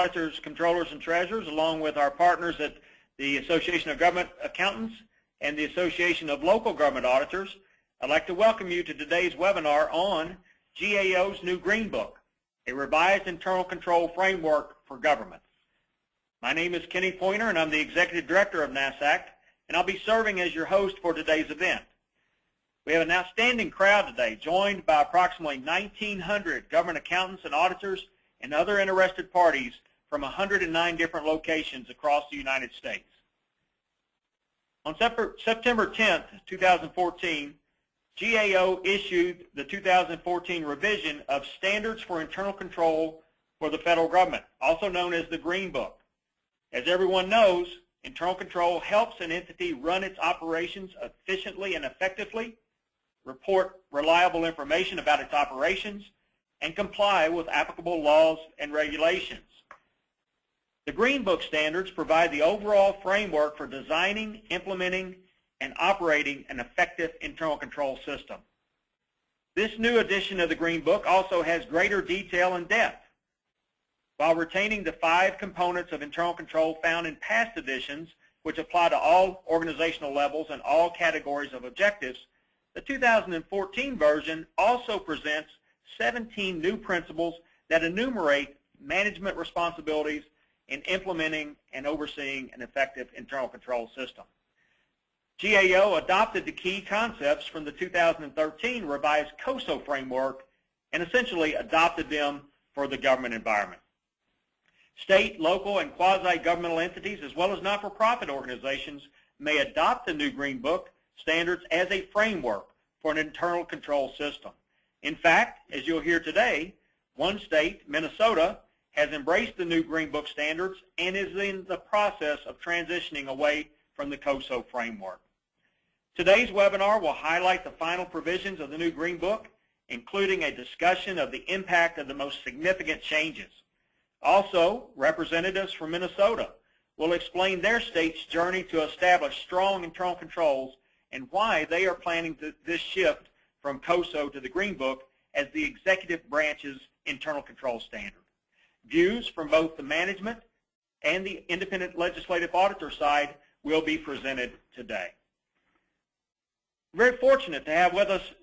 auditors, controllers, and treasurers, along with our partners at the Association of Government Accountants and the Association of Local Government Auditors. I'd like to welcome you to today's webinar on GAO's new Green Book, a revised internal control framework for government. My name is Kenny Pointer, and I'm the Executive Director of NASACT, and I'll be serving as your host for today's event. We have an outstanding crowd today, joined by approximately 1,900 government accountants and auditors and other interested parties from 109 different locations across the United States. On September 10th, 2014, GAO issued the 2014 revision of Standards for Internal Control for the Federal Government, also known as the Green Book. As everyone knows, internal control helps an entity run its operations efficiently and effectively, report reliable information about its operations, and comply with applicable laws and regulations. The Green Book standards provide the overall framework for designing, implementing, and operating an effective internal control system. This new edition of the Green Book also has greater detail and depth. While retaining the 5 components of internal control found in past editions, which apply to all organizational levels and all categories of objectives, the 2014 version also presents 17 new principles that enumerate management responsibilities in implementing and overseeing an effective internal control system. GAO adopted the key concepts from the 2013 revised COSO framework and essentially adopted them for the government environment. State, local, and quasi-governmental entities, as well as not-for-profit organizations, may adopt the new Green Book standards as a framework for an internal control system. In fact, as you'll hear today, one state, Minnesota, has embraced the new Green Book standards and is in the process of transitioning away from the COSO framework. Today's webinar will highlight the final provisions of the new Green Book, including a discussion of the impact of the most significant changes. Also, representatives from Minnesota will explain their state's journey to establish strong internal controls and why they are planning this shift from COSO to the Green Book as the executive branch's internal control standard. Views from both the management and the independent legislative auditor side will be presented today. We're very fortunate to have with us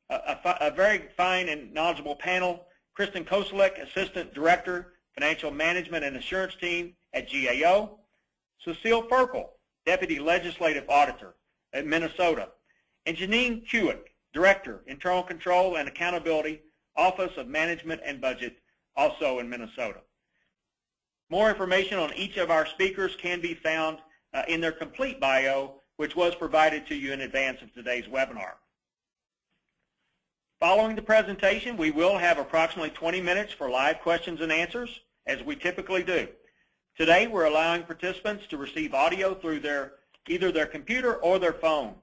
a very fine and knowledgeable panel. Kristen Koselek, Assistant Director, Financial Management and Assurance Team at GAO. Cecile Ferkel, Deputy Legislative Auditor at Minnesota. And Janine Kewick, Director, Internal Control and Accountability, Office of Management and Budget, also in Minnesota. More information on each of our speakers can be found in their complete bio, which was provided to you in advance of today's webinar. Following the presentation, we will have approximately 20 minutes for live questions and answers, as we typically do. Today, we're allowing participants to receive audio through either their computer or their phone.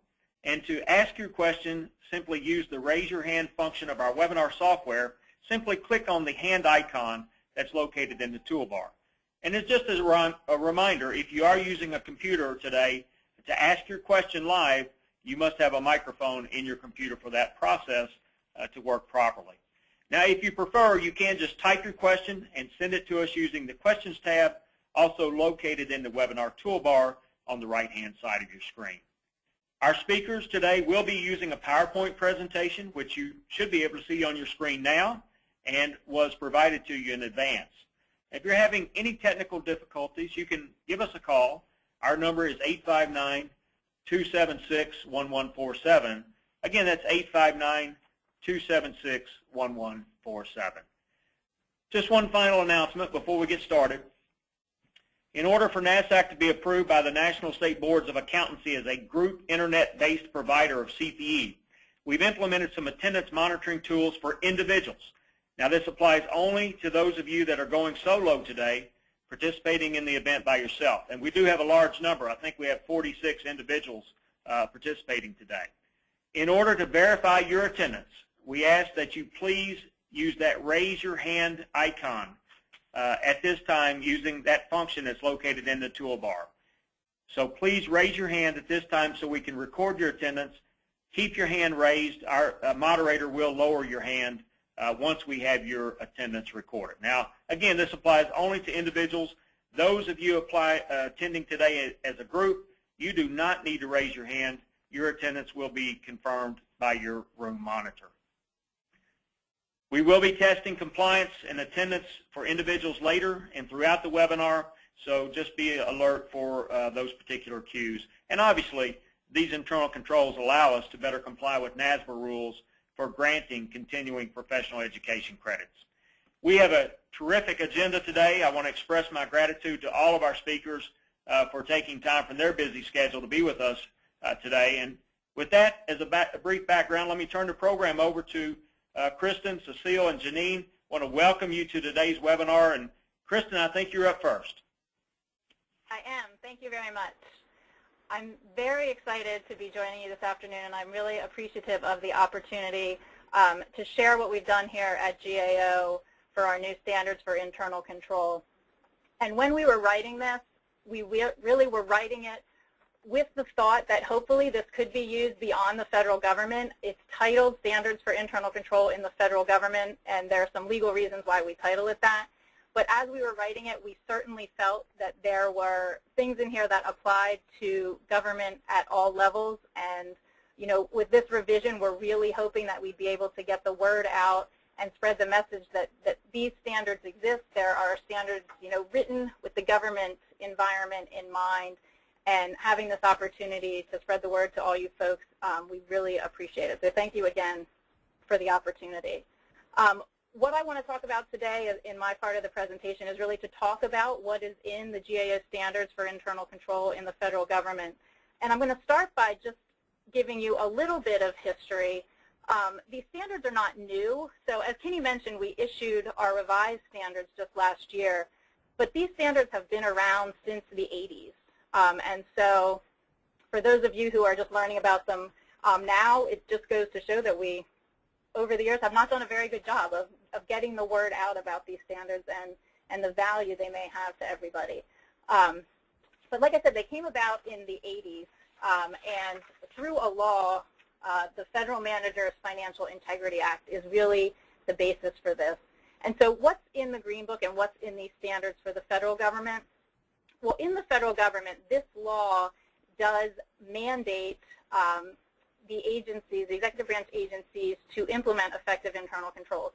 And to ask your question, simply use the raise your hand function of our webinar software. Simply click on the hand icon that's located in the toolbar. And it's just as a reminder, if you are using a computer today, to ask your question live, you must have a microphone in your computer for that process to work properly. Now, if you prefer, you can just type your question and send it to us using the Questions tab, also located in the webinar toolbar on the right-hand side of your screen. Our speakers today will be using a PowerPoint presentation, which you should be able to see on your screen now and was provided to you in advance. If you're having any technical difficulties, you can give us a call. Our number is 859-276-1147. Again, that's 859-276-1147. Just one final announcement before we get started. In order for NASACT to be approved by the National State Boards of Accountancy as a group internet-based provider of CPE, we've implemented some attendance monitoring tools for individuals. Now, this applies only to those of you that are going solo today, participating in the event by yourself. And we do have a large number. I think we have 46 individuals participating today. In order to verify your attendance, we ask that you please use that raise your hand icon at this time using that function that's located in the toolbar. So please raise your hand at this time so we can record your attendance. Keep your hand raised. Our moderator will lower your hand once we have your attendance recorded. Now, again, this applies only to individuals. Those of you attending today as a group, you do not need to raise your hand. Your attendance will be confirmed by your room monitor. We will be testing compliance and attendance for individuals later and throughout the webinar, so just be alert for those particular cues. And obviously, these internal controls allow us to better comply with NASBA rules for granting continuing professional education credits. We have a terrific agenda today. I want to express my gratitude to all of our speakers for taking time from their busy schedule to be with us today. And with that, as a brief background, let me turn the program over to Kristen, Cecile, and Janine. I want to welcome you to today's webinar. And Kristen, I think you're up first. I am. Thank you very much. I'm very excited to be joining you this afternoon, and I'm really appreciative of the opportunity to share what we've done here at GAO for our new standards for internal control. And when we were writing this, we really were writing it with the thought that hopefully this could be used beyond the federal government. It's titled Standards for Internal Control in the Federal Government, and there are some legal reasons why we title it that. But as we were writing it, we certainly felt that there were things in here that applied to government at all levels. And, you know, with this revision, we're really hoping that we'd be able to get the word out and spread the message that these standards exist. There are standards, you know, written with the government environment in mind. And having this opportunity to spread the word to all you folks, we really appreciate it. So thank you again for the opportunity. What I want to talk about today in my part of the presentation is really to talk about what is in the GAO standards for internal control in the federal government. And I'm going to start by just giving you a little bit of history. These standards are not new. So as Kenny mentioned, we issued our revised standards just last year. But these standards have been around since the 80s. And so for those of you who are just learning about them now, it just goes to show that we, over the years, have not done a very good job of getting the word out about these standards and the value they may have to everybody. But like I said, they came about in the 80s, and through a law, the Federal Managers Financial Integrity Act is really the basis for this. And so what's in the Green Book and what's in these standards for the federal government? Well, in the federal government, this law does mandate the agencies, the executive branch agencies, to implement effective internal controls.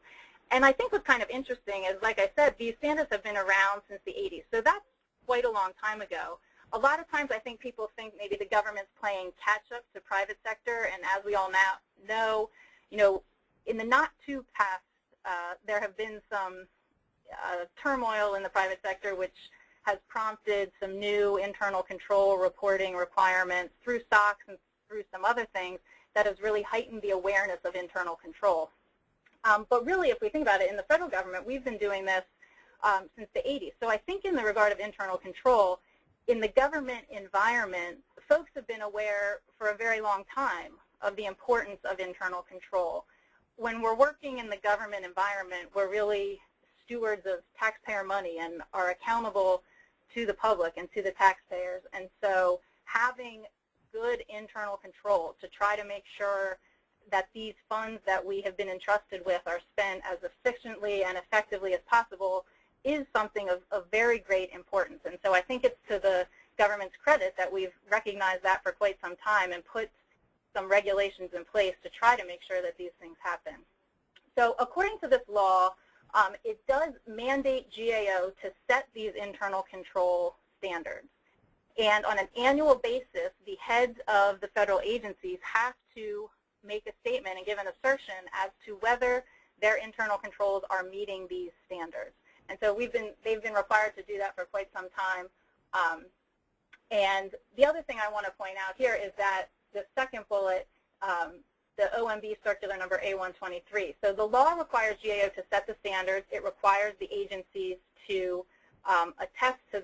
And I think what's kind of interesting is, like I said, these standards have been around since the 80s. So that's quite a long time ago. A lot of times I think people think maybe the government's playing catch-up to private sector. And as we all now know, you know, in the not-too-past, there have been some turmoil in the private sector, which has prompted some new internal control reporting requirements through SOX and through some other things that has really heightened the awareness of internal control. But really, if we think about it, in the federal government, we've been doing this since the 80s. So I think in the regard of internal control, in the government environment, folks have been aware for a very long time of the importance of internal control. When we're working in the government environment, we're really stewards of taxpayer money and are accountable to the public and to the taxpayers. And so having good internal control to try to make sure that these funds that we have been entrusted with are spent as efficiently and effectively as possible is something of very great importance. And so I think it's to the government's credit that we've recognized that for quite some time and put some regulations in place to try to make sure that these things happen. So according to this law, it does mandate GAO to set these internal control standards. And on an annual basis, the heads of the federal agencies have to make a statement and give an assertion as to whether their internal controls are meeting these standards. And so they've been required to do that for quite some time. And the other thing I want to point out here is that the second bullet, the OMB circular number A123. So the law requires GAO to set the standards. It requires the agencies to attest to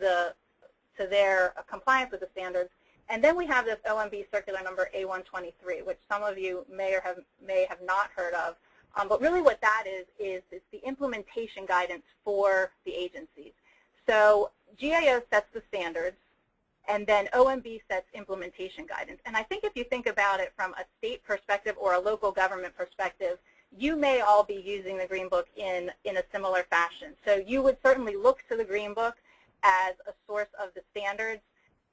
their compliance with the standards. And then we have this OMB circular number A123, which some of you may have not heard of. But really what that is it's the implementation guidance for the agencies. So GAO sets the standards, and then OMB sets implementation guidance. And I think if you think about it from a state perspective or a local government perspective, you may all be using the Green Book in a similar fashion. So you would certainly look to the Green Book as a source of the standards,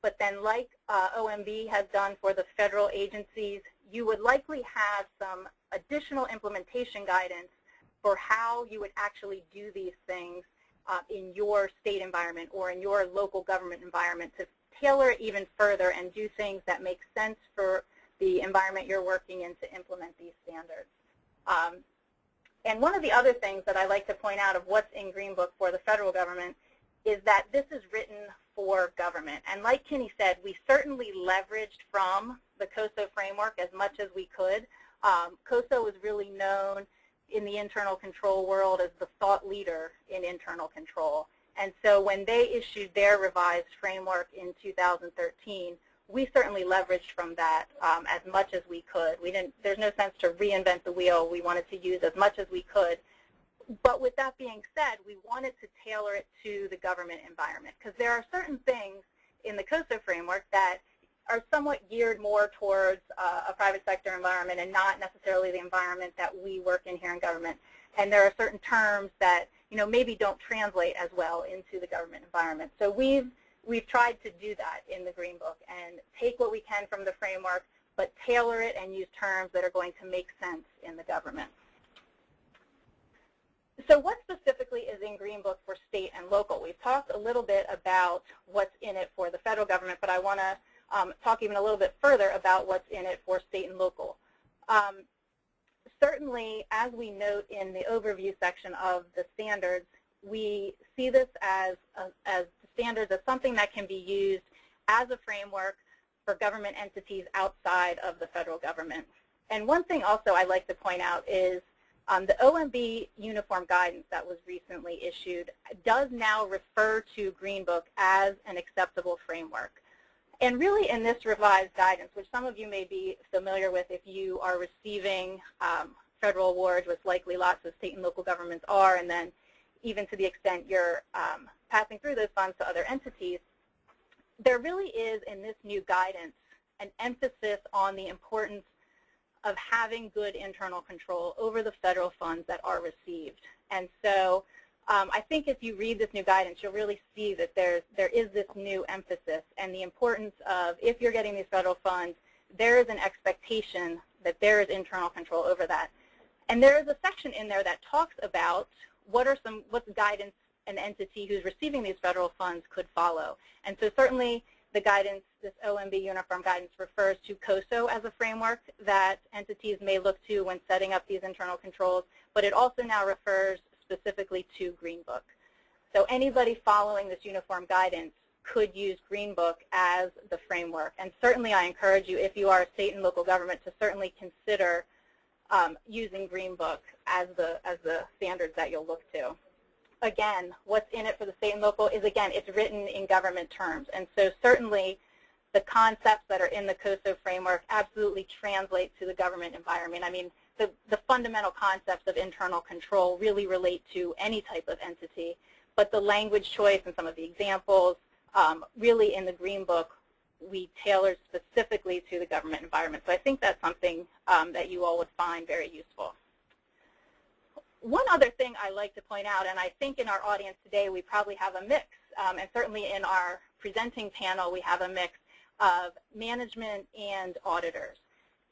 but then like OMB has done for the federal agencies, you would likely have some additional implementation guidance for how you would actually do these things in your state environment or in your local government environment to tailor it even further and do things that make sense for the environment you're working in to implement these standards. And one of the other things that I like to point out of what's in Green Book for the federal government is that this is written for government. And like Kenny said, we certainly leveraged from the COSO framework as much as we could. COSO is really known in the internal control world as the thought leader in internal control. And so when they issued their revised framework in 2013, we certainly leveraged from that as much as we could. There's no sense to reinvent the wheel. We wanted to use as much as we could. But with that being said, we wanted to tailor it to the government environment because there are certain things in the COSO framework that are somewhat geared more towards a private sector environment and not necessarily the environment that we work in here in government. And there are certain terms that maybe don't translate as well into the government environment. So we've tried to do that in the Green Book and take what we can from the framework, but tailor it and use terms that are going to make sense in the government. So what specifically is in Green Book for state and local? We've talked a little bit about what's in it for the federal government, but I want to talk even a little bit further about what's in it for state and local. Certainly, as we note in the overview section of the standards, we see this as standards as something that can be used as a framework for government entities outside of the federal government. And one thing also I'd like to point out is the OMB uniform guidance that was recently issued does now refer to Green Book as an acceptable framework. And really in this revised guidance, which some of you may be familiar with if you are receiving federal awards, which likely lots of state and local governments are, and then even to the extent you're passing through those funds to other entities, there really is in this new guidance an emphasis on the importance of having good internal control over the federal funds that are received. And so I think if you read this new guidance, you'll really see that there is this new emphasis and the importance of, if you're getting these federal funds, there is an expectation that there is internal control over that. And there is a section in there that talks about what's guidance an entity who's receiving these federal funds could follow. And so certainly the guidance, this OMB uniform guidance, refers to COSO as a framework that entities may look to when setting up these internal controls, but it also now refers specifically to Green Book. So anybody following this uniform guidance could use Green Book as the framework. And certainly I encourage you, if you are a state and local government, to certainly consider using Green Book as the standards that you'll look to. Again, what's in it for the state and local is, again, it's written in government terms. And so certainly the concepts that are in the COSO framework absolutely translate to the government environment. I mean, the fundamental concepts of internal control really relate to any type of entity, but the language choice and some of the examples, really in the Green Book, we tailored specifically to the government environment. So I think that's something that you all would find very useful. One other thing I like to point out, and I think in our audience today we probably have a mix, and certainly in our presenting panel we have a mix of management and auditors.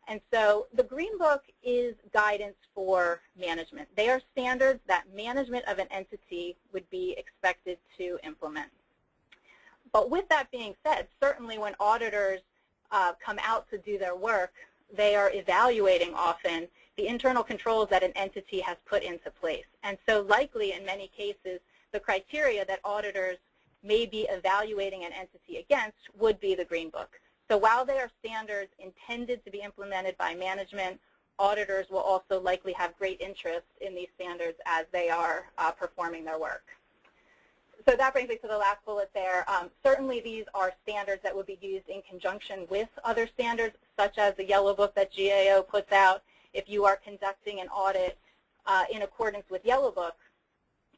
And so the Green Book is guidance for management. They are standards that management of an entity would be expected to implement. But with that being said, certainly when auditors come out to do their work, they are evaluating often the internal controls that an entity has put into place. And so likely in many cases, the criteria that auditors may be evaluating an entity against would be the Green Book. So while they are standards intended to be implemented by management, auditors will also likely have great interest in these standards as they are performing their work. So that brings me to the last bullet there. Certainly these are standards that would be used in conjunction with other standards, such as the Yellow Book that GAO puts out. If you are conducting an audit in accordance with Yellow Book,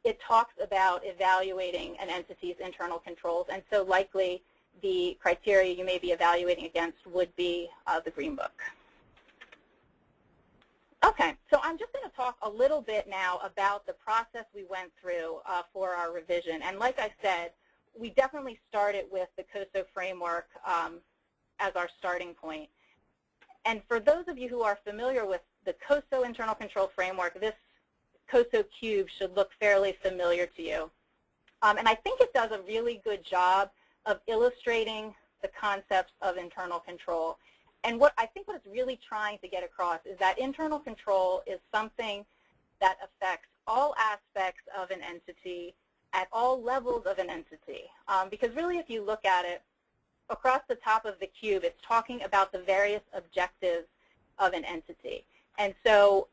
it talks about evaluating an entity's internal controls, and so likely the criteria you may be evaluating against would be the Green Book. Oh, Okay, so I'm just going to talk a little bit now about the process we went through for our revision. And like I said, we definitely started with the COSO framework as our starting point. And for those of you who are familiar with the COSO internal control framework, this COSO cube should look fairly familiar to you. And I think it does a really good job of illustrating the concepts of internal control. And what I think what it's really trying to get across is that internal control is something that affects all aspects of an entity at all levels of an entity. Because really, if you look at it, across the top of the cube, it's talking about the various objectives of an entity. And so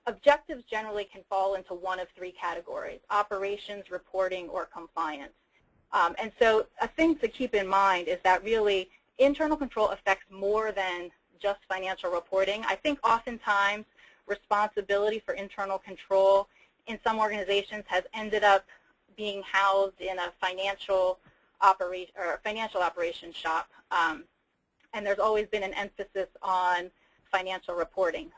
objectives generally can fall into one of three categories: operations, reporting, or compliance. And so a thing to keep in mind is that really internal control affects more than just financial reporting. I think oftentimes responsibility for internal control in some organizations has ended up being housed in a financial operations shop. And there's always been an emphasis on financial reporting.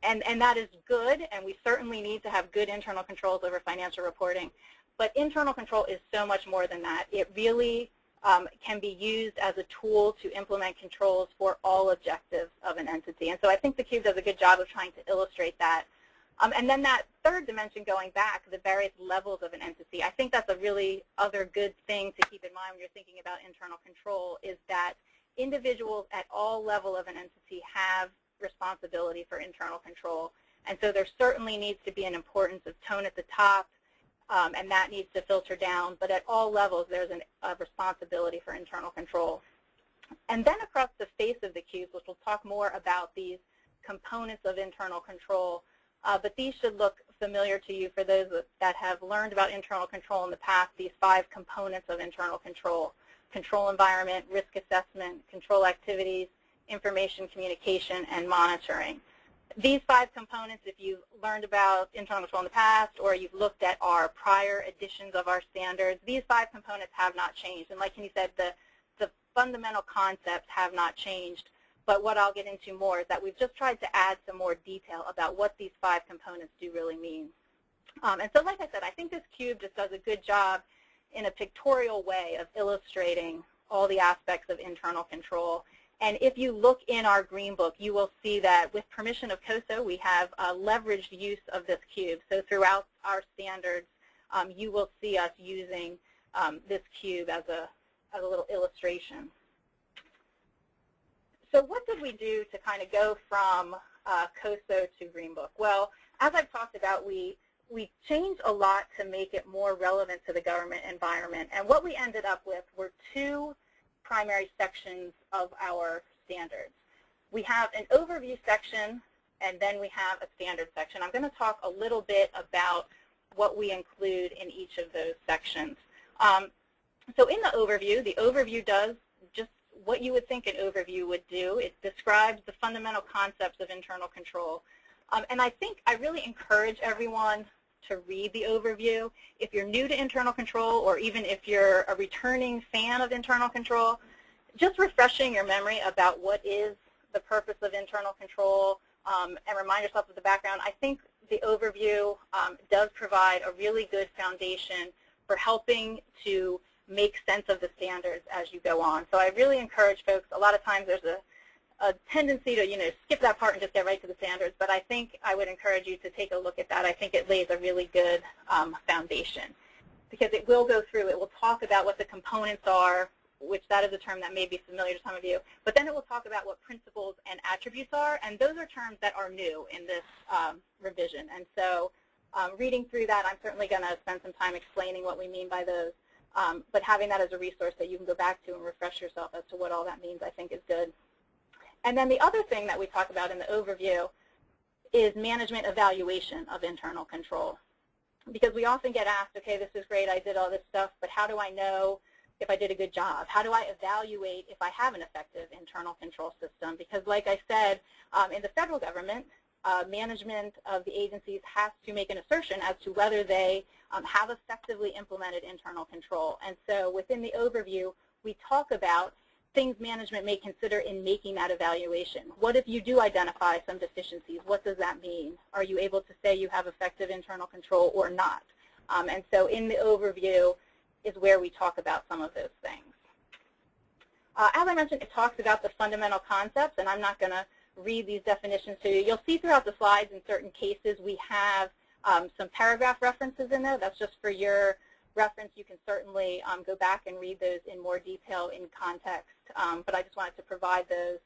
And that is good, and we certainly need to have good internal controls over financial reporting. But internal control is so much more than that. It really can be used as a tool to implement controls for all objectives of an entity. And so I think the cube does a good job of trying to illustrate that. And then that third dimension, going back, the various levels of an entity, I think that's a really other good thing to keep in mind when you're thinking about internal control, is that individuals at all levels of an entity have responsibility for internal control. And so there certainly needs to be an importance of tone at the top, and that needs to filter down. But at all levels, there's a responsibility for internal control. And then across the face of the cube, which we'll talk more about these components of internal control, but these should look familiar to you for those that have learned about internal control in the past, these 5 components of internal control: control environment, risk assessment, control activities, information communication, and monitoring. These 5 components, if you've learned about internal control in the past or you've looked at our prior editions of our standards, these 5 components have not changed. And like he said, the fundamental concepts have not changed. But what I'll get into more is that we've just tried to add some more detail about what these 5 components do really mean. And so like I said, I think this cube just does a good job in a pictorial way of illustrating all the aspects of internal control. And if you look in our green book, you will see that with permission of COSO, we have leveraged use of this cube. So throughout our standards, you will see us using this cube as a little illustration. So what did we do to kind of go from COSO to green book? Well, as I've talked about, we changed a lot to make it more relevant to the government environment. And what we ended up with were 2 primary sections of our standards. We have an overview section, and then we have a standard section. I'm going to talk a little bit about what we include in each of those sections. So in the overview does just what you would think an overview would do. It describes the fundamental concepts of internal control. And I think I really encourage everyone to read the overview. If you're new to internal control, or even if you're a returning fan of internal control, just refreshing your memory about what is the purpose of internal control, and remind yourself of the background. I think the overview does provide a really good foundation for helping to make sense of the standards as you go on. So I really encourage folks. A lot of times there's a tendency to, skip that part and just get right to the standards, but I think I would encourage you to take a look at that. I think it lays a really good foundation, because it will go through, it will talk about what the components are, which that is a term that may be familiar to some of you, but then it will talk about what principles and attributes are, and those are terms that are new in this revision. And so reading through that, I'm certainly going to spend some time explaining what we mean by those, but having that as a resource that you can go back to and refresh yourself as to what all that means, I think is good. And then the other thing that we talk about in the overview is management evaluation of internal control. Because we often get asked, okay, this is great, I did all this stuff, but how do I know if I did a good job? How do I evaluate if I have an effective internal control system? Because like I said, in the federal government, management of the agencies has to make an assertion as to whether they have effectively implemented internal control. And so within the overview, we talk about things management may consider in making that evaluation. What if you do identify some deficiencies? What does that mean? Are you able to say you have effective internal control or not? And so in the overview is where we talk about some of those things. As I mentioned, it talks about the fundamental concepts, and I'm not going to read these definitions to you. You'll see throughout the slides in certain cases we have some paragraph references in there. That's just for your reference. You can certainly go back and read those in more detail in context, but I just wanted to provide those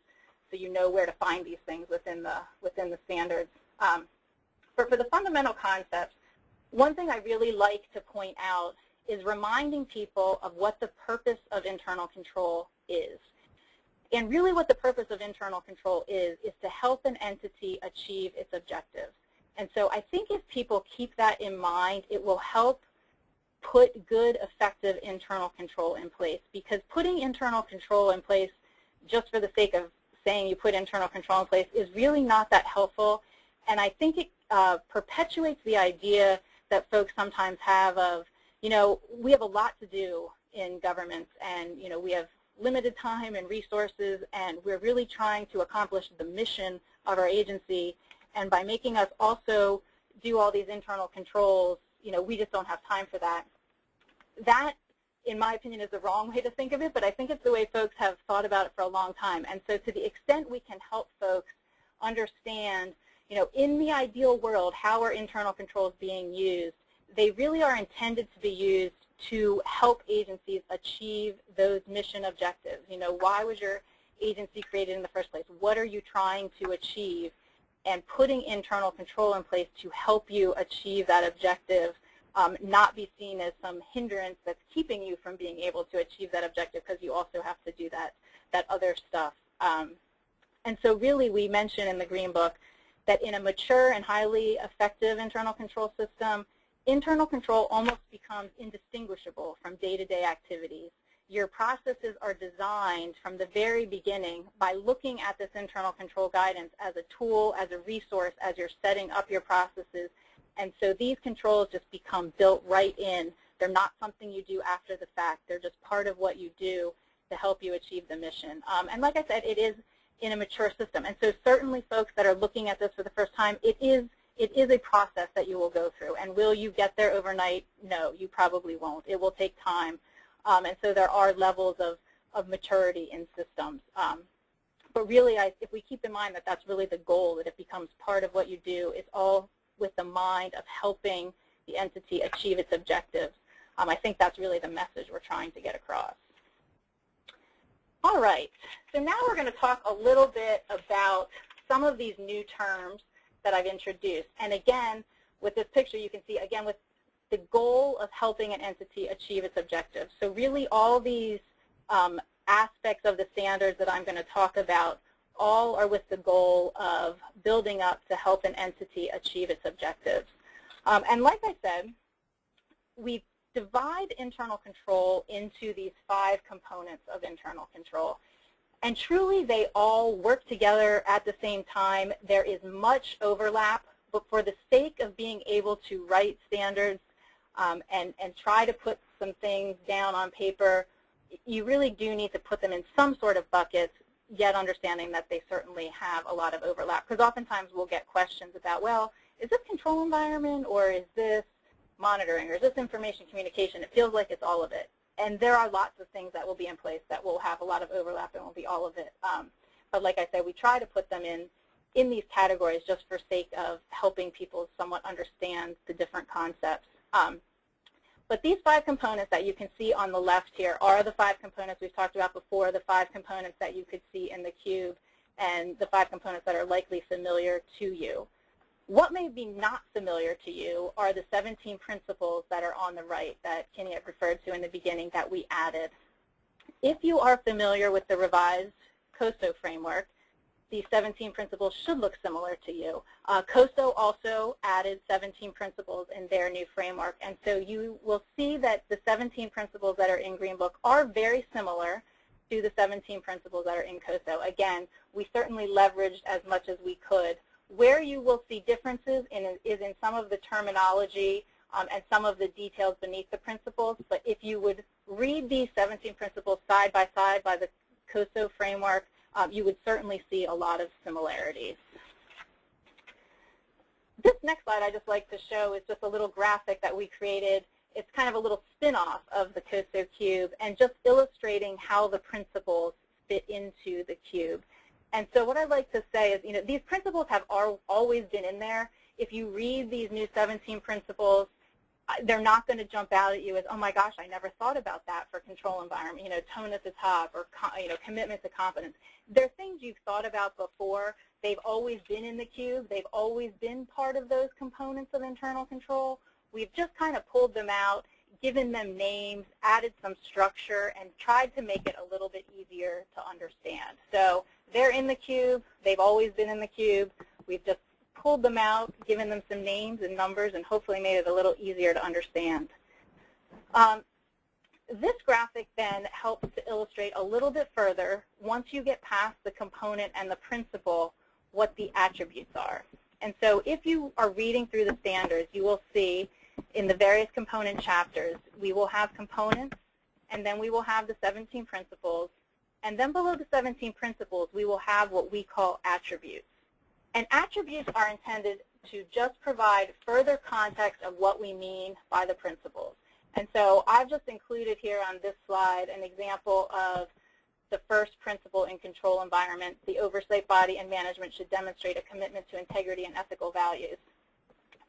so you know where to find these things within the standards. For the fundamental concepts, one thing I really like to point out is reminding people of what the purpose of internal control is. And really what the purpose of internal control is to help an entity achieve its objectives. And so I think if people keep that in mind, it will help put good, effective internal control in place, because putting internal control in place just for the sake of saying you put internal control in place is really not that helpful. And I think it perpetuates the idea that folks sometimes have of, you know, we have a lot to do in governments, and, you know, we have limited time and resources, and we're really trying to accomplish the mission of our agency, and by making us also do all these internal controls, you know, we just don't have time for that. That, in my opinion, is the wrong way to think of it, but I think it's the way folks have thought about it for a long time. And so to the extent we can help folks understand, you know, in the ideal world, how are internal controls being used, they really are intended to be used to help agencies achieve those mission objectives. You know, why was your agency created in the first place? What are you trying to achieve? And putting internal control in place to help you achieve that objective, not be seen as some hindrance that's keeping you from being able to achieve that objective, because you also have to do that other stuff. And so really we mention in the Green Book that in a mature and highly effective internal control system, internal control almost becomes indistinguishable from day-to-day activities. Your processes are designed from the very beginning by looking at this internal control guidance as a tool, as a resource, as you're setting up your processes. And so these controls just become built right in. They're not something you do after the fact. They're just part of what you do to help you achieve the mission. And like I said, it is in a mature system. And so certainly folks that are looking at this for the first time, it is a process that you will go through. And will you get there overnight? No, you probably won't. It will take time. And so there are levels of maturity in systems. But really, if we keep in mind that that's really the goal, that it becomes part of what you do, it's all with the mind of helping the entity achieve its objectives. I think that's really the message we're trying to get across. All right, so now we're going to talk a little bit about some of these new terms that I've introduced. And again, with this picture, you can see, again, with the goal of helping an entity achieve its objectives. So really all these aspects of the standards that I'm going to talk about all are with the goal of building up to help an entity achieve its objectives. And like I said, we divide internal control into these 5 components of internal control. And truly, they all work together at the same time. There is much overlap, but for the sake of being able to write standards and try to put some things down on paper, you really do need to put them in some sort of buckets, yet understanding that they certainly have a lot of overlap. Because oftentimes we'll get questions about, well, is this control environment, or is this monitoring, or is this information communication? It feels like it's all of it. And there are lots of things that will be in place that will have a lot of overlap and will be all of it. But like I said, we try to put them in these categories just for sake of helping people somewhat understand the different concepts. But these 5 components that you can see on the left here are the 5 components we've talked about before, the 5 components that you could see in the cube, and the 5 components that are likely familiar to you. What may be not familiar to you are the 17 principles that are on the right that Kenny had referred to in the beginning that we added. If you are familiar with the revised COSO framework, these 17 principles should look similar to you. COSO also added 17 principles in their new framework, and so you will see that the 17 principles that are in Green Book are very similar to the 17 principles that are in COSO. Again, we certainly leveraged as much as we could. Where you will see differences is in some of the terminology and some of the details beneath the principles. But if you would read these 17 principles side by COSO framework, you would certainly see a lot of similarities. This next slide I just like to show is just a little graphic that we created. It's kind of a little spin-off of the COSO cube and just illustrating how the principles fit into the cube. And so what I'd like to say is, these principles have always been in there. If you read these new 17 principles, they're not going to jump out at you as, oh my gosh, I never thought about that for control environment, tone at the top, or commitment to competence. They're things you've thought about before. They've always been in the cube. They've always been part of those components of internal control. We've just kind of pulled them out, given them names, added some structure, and tried to make it a little bit easier to understand. So they're in the cube. They've always been in the cube. We've just pulled them out, given them some names and numbers, and hopefully made it a little easier to understand. This graphic then helps to illustrate a little bit further, once you get past the component and the principle, what the attributes are. And so if you are reading through the standards, you will see in the various component chapters, we will have components, and then we will have the 17 principles. And then below the 17 principles, we will have what we call attributes. And attributes are intended to just provide further context of what we mean by the principles. And so I've just included here on this slide an example of the first principle in control environment. The oversight body and management should demonstrate a commitment to integrity and ethical values.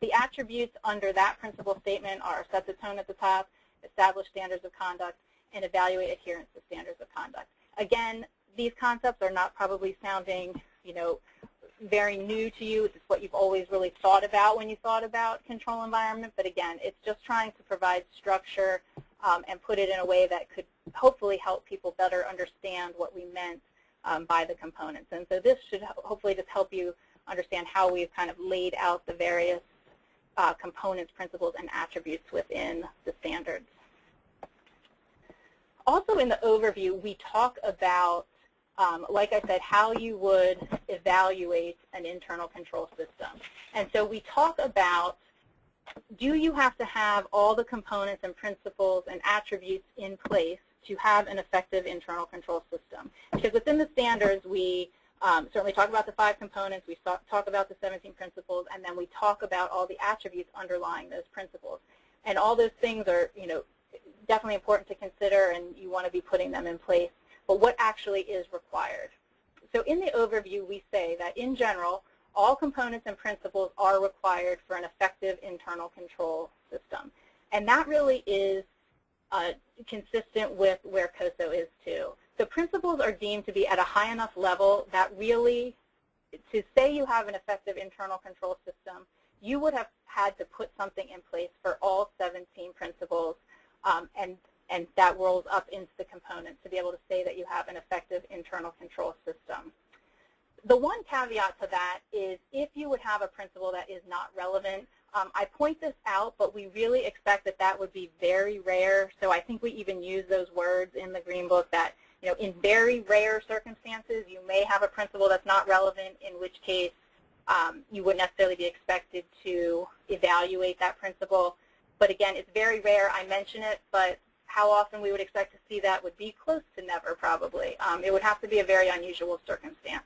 The attributes under that principle statement are set the tone at the top, establish standards of conduct, and evaluate adherence to standards of conduct. Again, these concepts are not probably sounding, very new to you. It's what you've always really thought about when you thought about control environment. But again, it's just trying to provide structure and put it in a way that could hopefully help people better understand what we meant by the components. And so this should hopefully just help you understand how we've kind of laid out the various components, principles, and attributes within the standards. Also in the overview, we talk about like I said, how you would evaluate an internal control system. And so we talk about, do you have to have all the components and principles and attributes in place to have an effective internal control system? Because within the standards, we certainly talk about the 5 components, we talk about the 17 principles, and then we talk about all the attributes underlying those principles. And all those things are, definitely important to consider, and you want to be putting them in place. But what actually is required? So in the overview, we say that in general, all components and principles are required for an effective internal control system. And that really is consistent with where COSO is too. So principles are deemed to be at a high enough level that really, to say you have an effective internal control system, you would have had to put something in place for all 17 principles, and that rolls up into the components to be able to say that you have an effective internal control system. The one caveat to that is if you would have a principle that is not relevant, I point this out, but we really expect that that would be very rare. So I think we even use those words in the Green Book that, in very rare circumstances, you may have a principle that's not relevant, in which case you wouldn't necessarily be expected to evaluate that principle. But again, it's very rare. I mention it, but how often we would expect to see that would be close to never, probably. It would have to be a very unusual circumstance.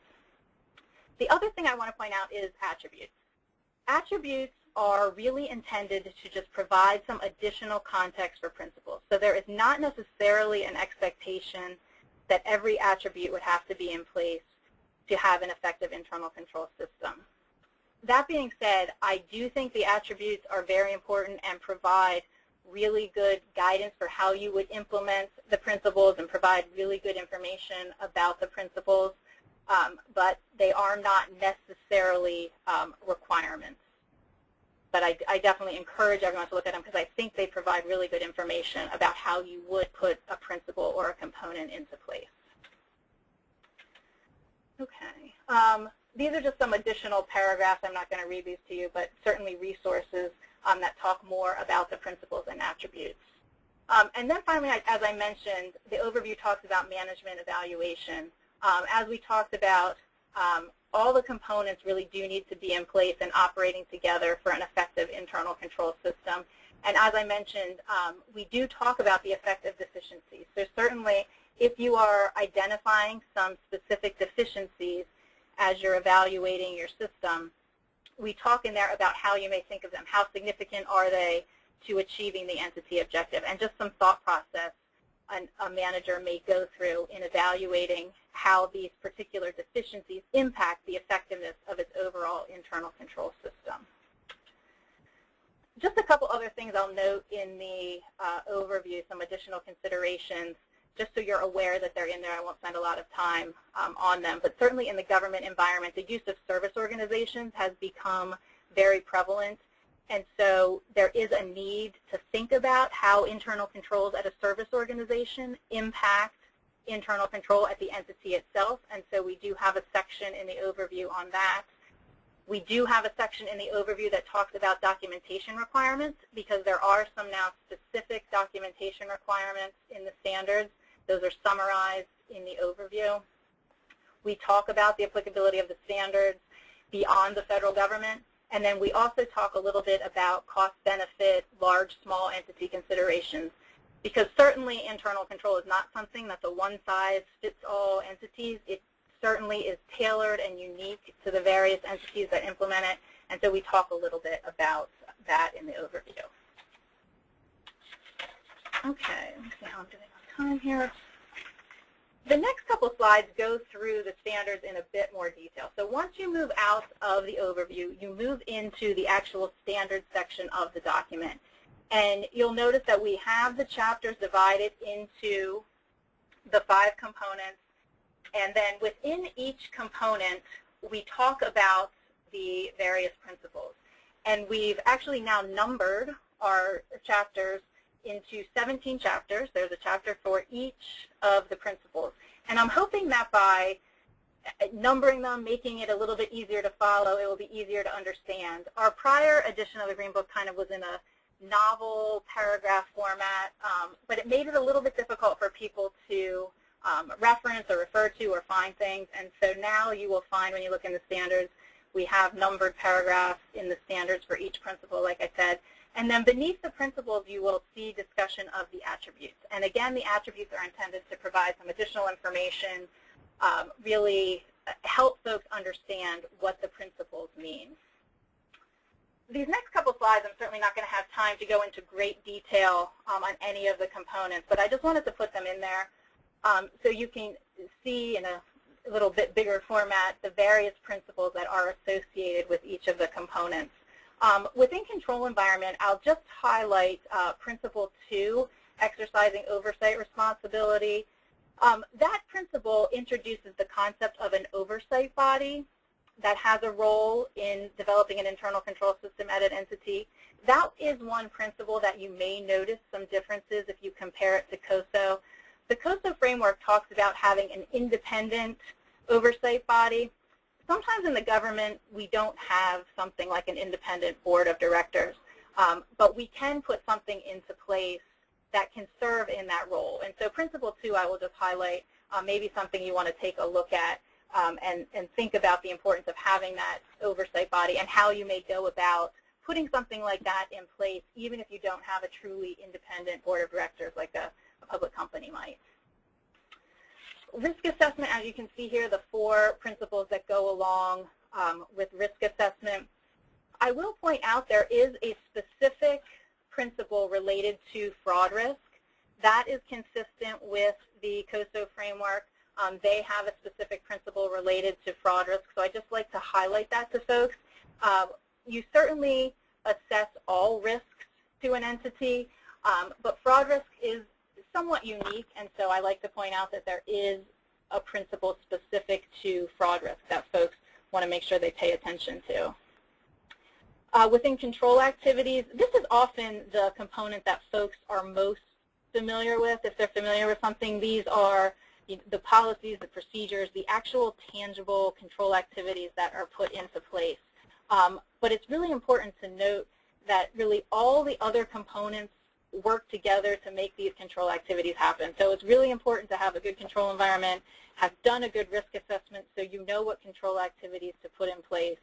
The other thing I want to point out is attributes. Attributes are really intended to just provide some additional context for principles. So there is not necessarily an expectation that every attribute would have to be in place to have an effective internal control system. That being said, I do think the attributes are very important and provide really good guidance for how you would implement the principles and provide really good information about the principles, but they are not necessarily requirements. But I definitely encourage everyone to look at them because I think they provide really good information about how you would put a principle or a component into place. Okay. These are just some additional paragraphs. I'm not going to read these to you, but certainly resources that talk more about the principles and attributes. And then finally, as I mentioned, the overview talks about management evaluation. As we talked about, all the components really do need to be in place and operating together for an effective internal control system. And as I mentioned, we do talk about the effective deficiencies. So certainly, if you are identifying some specific deficiencies as you're evaluating your system, we talk in there about how you may think of them. How significant are they to achieving the entity objective? And just some thought process a manager may go through in evaluating how these particular deficiencies impact the effectiveness of its overall internal control system. Just a couple other things I'll note in the overview, some additional considerations, just so you're aware that they're in there. I won't spend a lot of time on them. But certainly in the government environment, the use of service organizations has become very prevalent. And so there is a need to think about how internal controls at a service organization impact internal control at the entity itself. And so we do have a section in the overview on that. We do have a section in the overview that talks about documentation requirements, because there are some now specific documentation requirements in the standards. Those are summarized in the overview. We talk about the applicability of the standards beyond the federal government. And then we also talk a little bit about cost-benefit, large, small entity considerations, because certainly internal control is not something that's a one-size-fits-all entities. It certainly is tailored and unique to the various entities that implement it, and so we talk a little bit about that in the overview. Okay, let me see how I'm doing on time here. The next couple slides go through the standards in a bit more detail. So once you move out of the overview, you move into the actual standards section of the document. And you'll notice that we have the chapters divided into the 5 components. And then within each component, we talk about the various principles. And we've actually now numbered our chapters into 17 chapters. There's a chapter for each of the principles. And I'm hoping that by numbering them, making it a little bit easier to follow, it will be easier to understand. Our prior edition of the Green Book kind of was in a novel paragraph format, but it made it a little bit difficult for people to reference or refer to or find things. And so now you will find, when you look in the standards, we have numbered paragraphs in the standards for each principle, like I said. And then beneath the principles, you will see discussion of the attributes. And again, the attributes are intended to provide some additional information, really help folks understand what the principles mean. These next couple slides, I'm certainly not going to have time to go into great detail on any of the components, but I just wanted to put them in there so you can see in a little bit bigger format the various principles that are associated with each of the components. Within control environment, I'll just highlight Principle 2, exercising oversight responsibility. That principle introduces the concept of an oversight body that has a role in developing an internal control system at an entity. That is one principle that you may notice some differences if you compare it to COSO. The COSO framework talks about having an independent oversight body. Sometimes in the government, we don't have something like an independent board of directors, but we can put something into place that can serve in that role. And so Principle 2, I will just highlight, maybe something you want to take a look at and think about the importance of having that oversight body and how you may go about putting something like that in place, even if you don't have a truly independent board of directors like a public company might. Risk assessment, as you can see here, the 4 principles that go along with risk assessment. I will point out there is a specific principle related to fraud risk. That is consistent with the COSO framework. They have a specific principle related to fraud risk, so I'd just like to highlight that to folks. You certainly assess all risks to an entity, but fraud risk is somewhat unique, and so I like to point out that there is a principle specific to fraud risk that folks want to make sure they pay attention to. Within control activities, this is often the component that folks are most familiar with. If they're familiar with something, these are the policies, the procedures, the actual tangible control activities that are put into place. But it's really important to note that really all the other components work together to make these control activities happen. So it's really important to have a good control environment, have done a good risk assessment so you know what control activities to put in place,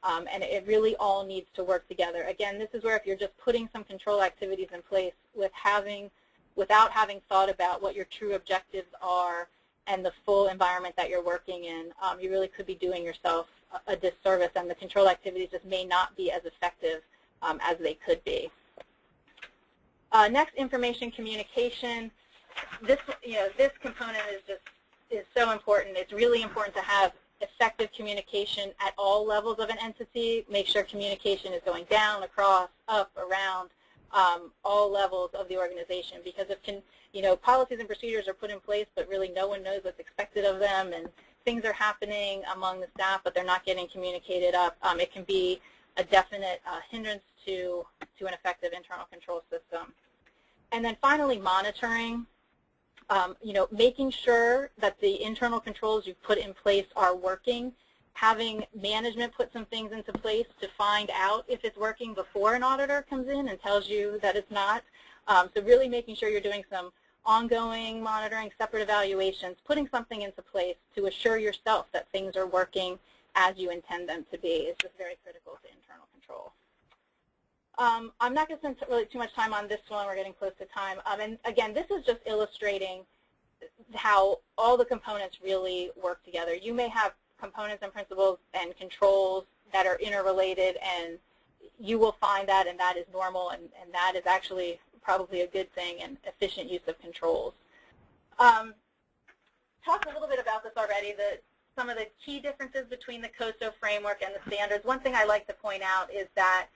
and it really all needs to work together. Again, this is where if you're just putting some control activities in place with having without having thought about what your true objectives are and the full environment that you're working in, you really could be doing yourself a disservice, and the control activities just may not be as effective as they could be. Next, information communication. This component is so important. It's really important to have effective communication at all levels of an entity. Make sure communication is going down, across, up, around, all levels of the organization, because if policies and procedures are put in place but really no one knows what's expected of them, and things are happening among the staff but they're not getting communicated up, it can be a definite hindrance to an effective internal control system. And then finally, monitoring. Making sure that the internal controls you've put in place are working, having management put some things into place to find out if it's working before an auditor comes in and tells you that it's not. So really making sure you're doing some ongoing monitoring, separate evaluations, putting something into place to assure yourself that things are working as you intend them to be is just very critical to internal control. I'm not going to spend really too much time on this one. We're getting close to time. And again, this is just illustrating how all the components really work together. You may have components and principles and controls that are interrelated, and you will find that, and that is normal, and that is actually probably a good thing and efficient use of controls. Talked a little bit about this already, some of the key differences between the COSO framework and the standards. One thing I like to point out is that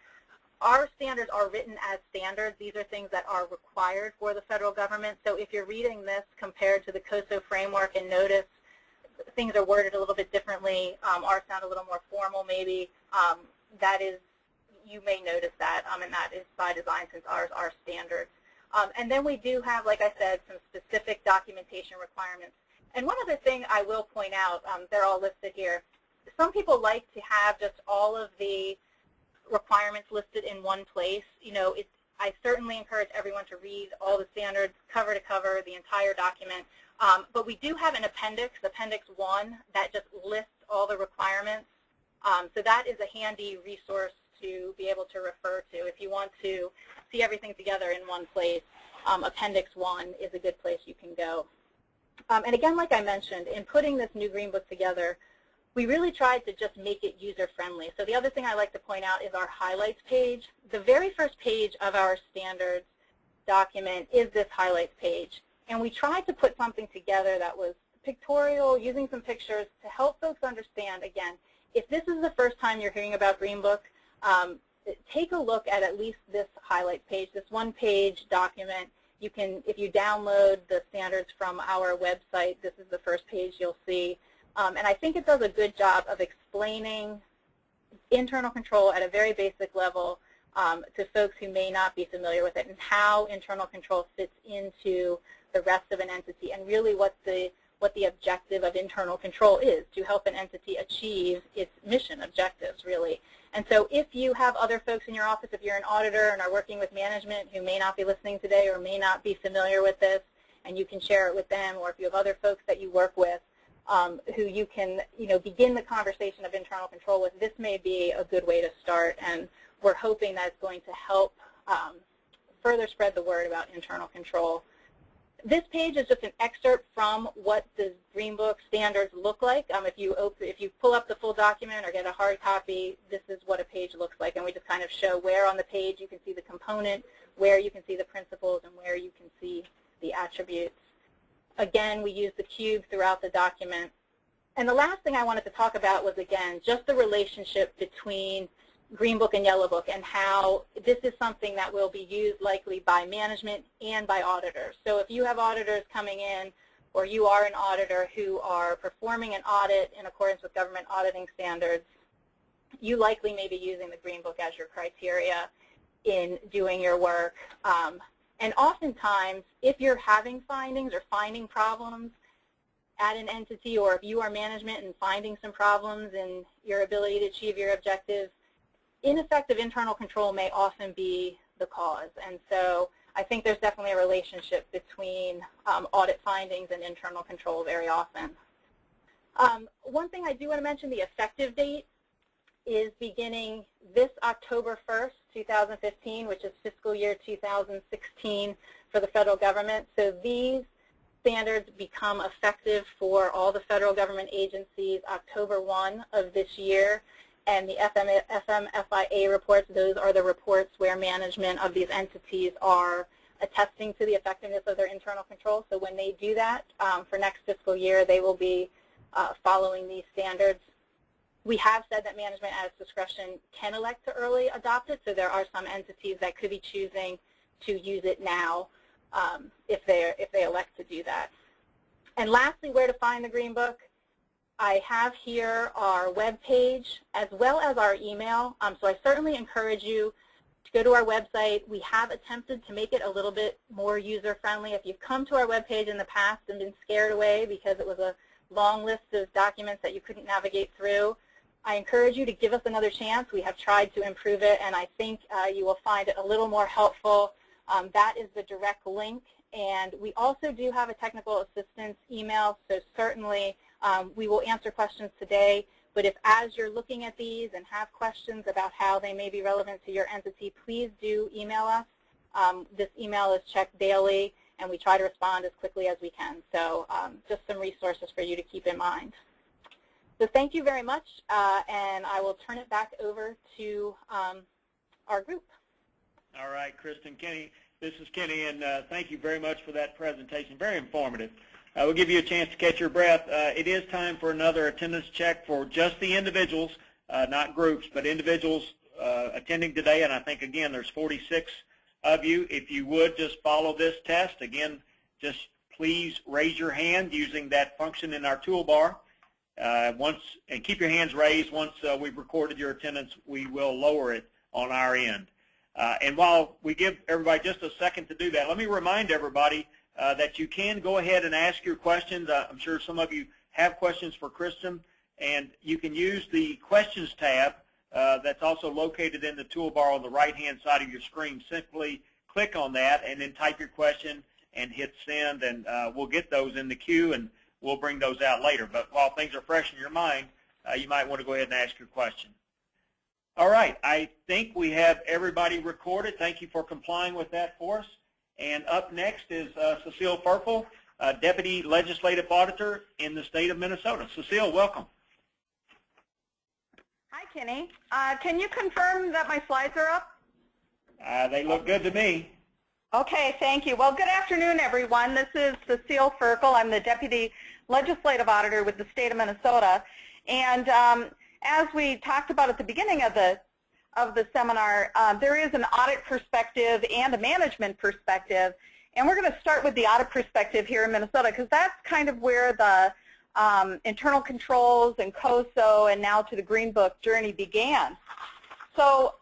our standards are written as standards. These are things that are required for the federal government. So if you're reading this compared to the COSO framework and notice things are worded a little bit differently, ours sound a little more formal maybe, you may notice that, and that is by design since ours are standards. And then we do have, like I said, some specific documentation requirements. And one other thing I will point out, they're all listed here. Some people like to have just all of the requirements listed in one place. I certainly encourage everyone to read all the standards cover to cover, the entire document. But we do have an appendix, Appendix 1, that just lists all the requirements. So that is a handy resource to be able to refer to. If you want to see everything together in one place, Appendix 1 is a good place you can go. And again, like I mentioned, in putting this new Green Book together, we really tried to just make it user-friendly. So the other thing I like to point out is our highlights page. The very first page of our standards document is this highlights page. And we tried to put something together that was pictorial, using some pictures to help folks understand, again, if this is the first time you're hearing about Green Book, take a look at least this highlights page, this one-page document. You can, if you download the standards from our website, this is the first page you'll see. And I think it does a good job of explaining internal control at a very basic level to folks who may not be familiar with it, and how internal control fits into the rest of an entity, and really what the objective of internal control is, to help an entity achieve its mission objectives, really. And so if you have other folks in your office, if you're an auditor and are working with management who may not be listening today or may not be familiar with this, and you can share it with them, or if you have other folks that you work with who you can begin the conversation of internal control with, this may be a good way to start, and we're hoping that it's going to help further spread the word about internal control. This page is just an excerpt from what the Green Book standards look like. If you pull up the full document or get a hard copy, this is what a page looks like, and we just kind of show where on the page you can see the component, where you can see the principles, and where you can see the attributes. Again, we use the cube throughout the document. And the last thing I wanted to talk about was, again, just the relationship between Green Book and Yellow Book, and how this is something that will be used likely by management and by auditors. So if you have auditors coming in, or you are an auditor who are performing an audit in accordance with government auditing standards, you likely may be using the Green Book as your criteria in doing your work. And oftentimes, if you're having findings or finding problems at an entity, or if you are management and finding some problems in your ability to achieve your objectives, ineffective internal control may often be the cause. And so I think there's definitely a relationship between audit findings and internal control very often. One thing I do want to mention, the effective date. is beginning this October 1st, 2015, which is fiscal year 2016 for the federal government. So these standards become effective for all the federal government agencies October 1 of this year. And the FMFIA reports, those are the reports where management of these entities are attesting to the effectiveness of their internal control. So when they do that for next fiscal year, they will be following these standards. We have said that management at its discretion can elect to early adopt it, so there are some entities that could be choosing to use it now if they elect to do that. And lastly, where to find the Green Book. I have here our web page as well as our email, so I certainly encourage you to go to our website. We have attempted to make it a little bit more user-friendly. If you've come to our web page in the past and been scared away because it was a long list of documents that you couldn't navigate through, I encourage you to give us another chance. We have tried to improve it, and I think you will find it a little more helpful. That is the direct link, and we also do have a technical assistance email, so certainly we will answer questions today, but if as you're looking at these and have questions about how they may be relevant to your entity, please do email us. This email is checked daily, and we try to respond as quickly as we can. So just some resources for you to keep in mind. So thank you very much, and I will turn it back over to our group. All right, Kristen, Kenny, this is Kenny, and thank you very much for that presentation. Very informative. We'll give you a chance to catch your breath. It is time for another attendance check for just the individuals, not groups, but individuals attending today, and I think, again, there's 46 of you. If you would just follow this test, again, just please raise your hand using that function in our toolbar. And keep your hands raised. Once we've recorded your attendance, we will lower it on our end. And while we give everybody just a second to do that, let me remind everybody that you can go ahead and ask your questions. I'm sure some of you have questions for Kristen, and you can use the questions tab that's also located in the toolbar on the right-hand side of your screen. Simply click on that and then type your question and hit send, and we'll get those in the queue, and we'll bring those out later. But while things are fresh in your mind, you might want to go ahead and ask your question. All right, I think we have everybody recorded. Thank you for complying with that for us. And up next is Cecile Furkel, Deputy Legislative Auditor in the state of Minnesota. Cecile, welcome. Hi, Kenny. Can you confirm that my slides are up? They look good to me. Okay, thank you. Well, good afternoon, everyone. This is Cecile Furkel. I'm the Deputy Legislative Auditor with the state of Minnesota. And as we talked about at the beginning of the seminar, there is an audit perspective and a management perspective. And we're going to start with the audit perspective here in Minnesota because that's kind of where the internal controls and COSO and now to the Green Book journey began. So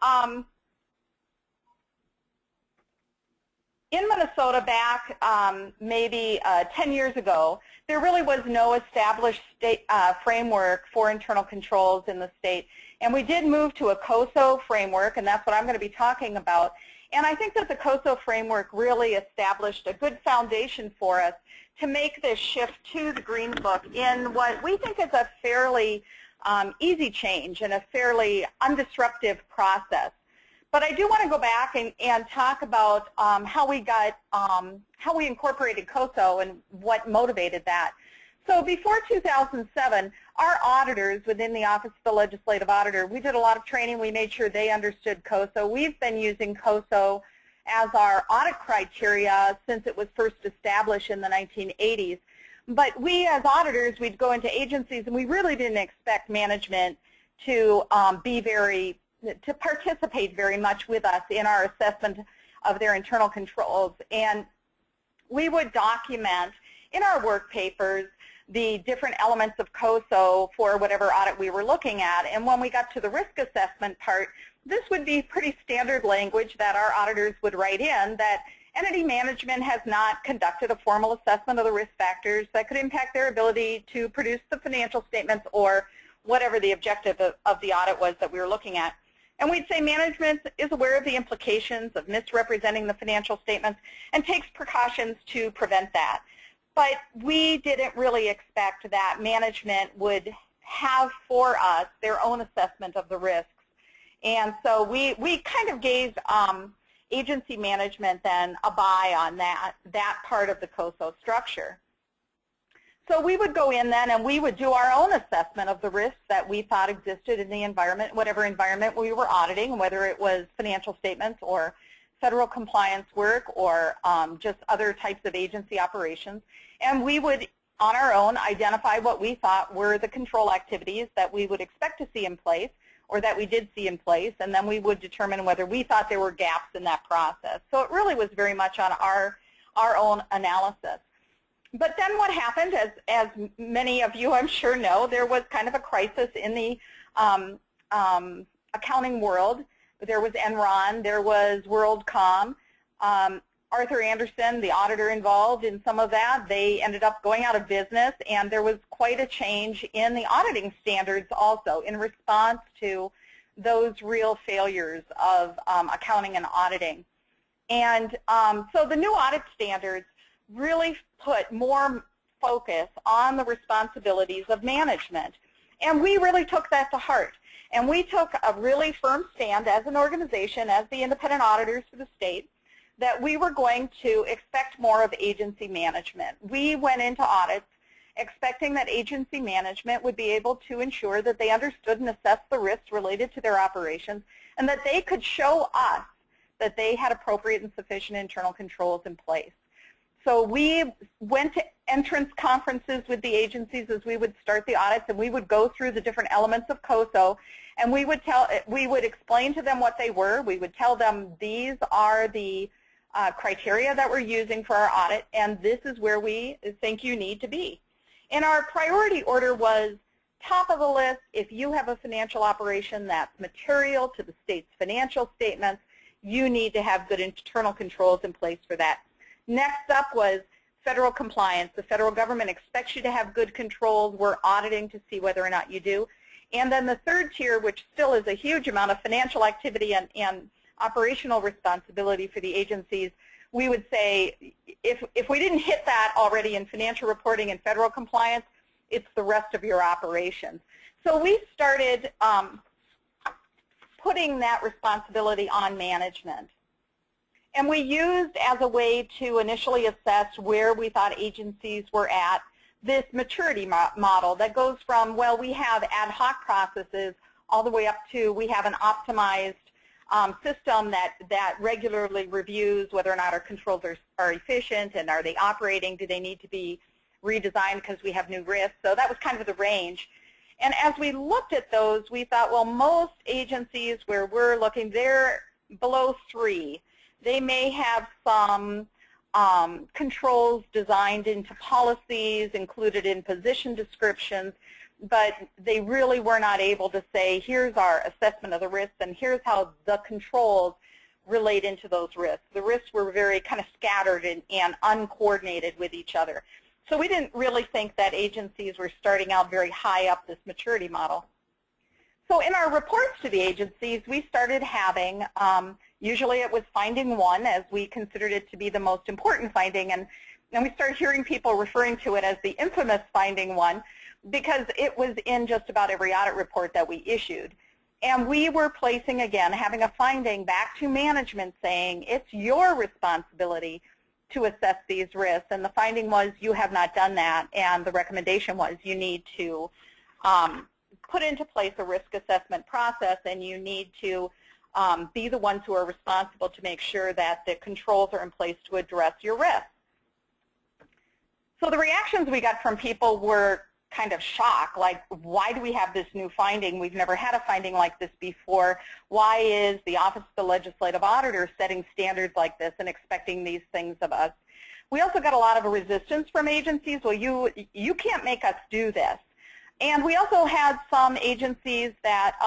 in Minnesota back maybe 10 years ago, there really was no established state framework for internal controls in the state. And we did move to a COSO framework, and that's what I'm going to be talking about. And I think that the COSO framework really established a good foundation for us to make this shift to the Green Book in what we think is a fairly easy change and a fairly undisruptive process. But I do want to go back and talk about how we incorporated COSO and what motivated that. So before 2007, our auditors within the Office of the Legislative Auditor, we did a lot of training. We made sure they understood COSO. We've been using COSO as our audit criteria since it was first established in the 1980s. But we as auditors, we'd go into agencies and we really didn't expect management to participate very much with us in our assessment of their internal controls. And we would document in our work papers the different elements of COSO for whatever audit we were looking at. And when we got to the risk assessment part, this would be pretty standard language that our auditors would write in, that entity management has not conducted a formal assessment of the risk factors that could impact their ability to produce the financial statements or whatever the objective of the audit was that we were looking at. And we'd say management is aware of the implications of misrepresenting the financial statements and takes precautions to prevent that. But we didn't really expect that management would have for us their own assessment of the risks. And so we kind of gave agency management then a buy on that part of the COSO structure. So we would go in then and we would do our own assessment of the risks that we thought existed in the environment, whatever environment we were auditing, whether it was financial statements or federal compliance work or just other types of agency operations. And we would, on our own, identify what we thought were the control activities that we would expect to see in place or that we did see in place, and then we would determine whether we thought there were gaps in that process. So it really was very much on our own analysis. But then what happened, as many of you I'm sure know, there was kind of a crisis in the accounting world. There was Enron, there was WorldCom. Arthur Andersen, the auditor involved in some of that, they ended up going out of business, and there was quite a change in the auditing standards also in response to those real failures of accounting and auditing. And so the new audit standards really put more focus on the responsibilities of management. And we really took that to heart. And we took a really firm stand as an organization, as the independent auditors for the state, that we were going to expect more of agency management. We went into audits expecting that agency management would be able to ensure that they understood and assessed the risks related to their operations and that they could show us that they had appropriate and sufficient internal controls in place. So we went to entrance conferences with the agencies as we would start the audits, and we would go through the different elements of COSO, and we would explain to them what they were. We would tell them these are the criteria that we're using for our audit, and this is where we think you need to be. And our priority order was top of the list, if you have a financial operation that's material to the state's financial statements, you need to have good internal controls in place for that. Next up was federal compliance. The federal government expects you to have good controls. We're auditing to see whether or not you do. And then the third tier, which still is a huge amount of financial activity and operational responsibility for the agencies, we would say if we didn't hit that already in financial reporting and federal compliance, it's the rest of your operations. So we started putting that responsibility on management. And we used as a way to initially assess where we thought agencies were at this maturity model that goes from, well, we have ad hoc processes all the way up to we have an optimized system that regularly reviews whether or not our controls are efficient and are they operating, do they need to be redesigned because we have new risks. So that was kind of the range. And as we looked at those, we thought, well, most agencies where we're looking, they're below 3. They may have some controls designed into policies, included in position descriptions, but they really were not able to say, here's our assessment of the risks and here's how the controls relate into those risks. The risks were very kind of scattered and uncoordinated with each other. So we didn't really think that agencies were starting out very high up this maturity model. So in our reports to the agencies, we started having, usually it was finding 1, as we considered it to be the most important finding, and we started hearing people referring to it as the infamous finding 1 because it was in just about every audit report that we issued. And we were placing, again, having a finding back to management saying it's your responsibility to assess these risks, and the finding was you have not done that, and the recommendation was you need to put into place a risk assessment process, and you need to be the ones who are responsible to make sure that the controls are in place to address your risks. So the reactions we got from people were kind of shocked, like, why do we have this new finding? We've never had a finding like this before. Why is the Office of the Legislative Auditor setting standards like this and expecting these things of us? We also got a lot of resistance from agencies. Well, you can't make us do this. And we also had some agencies that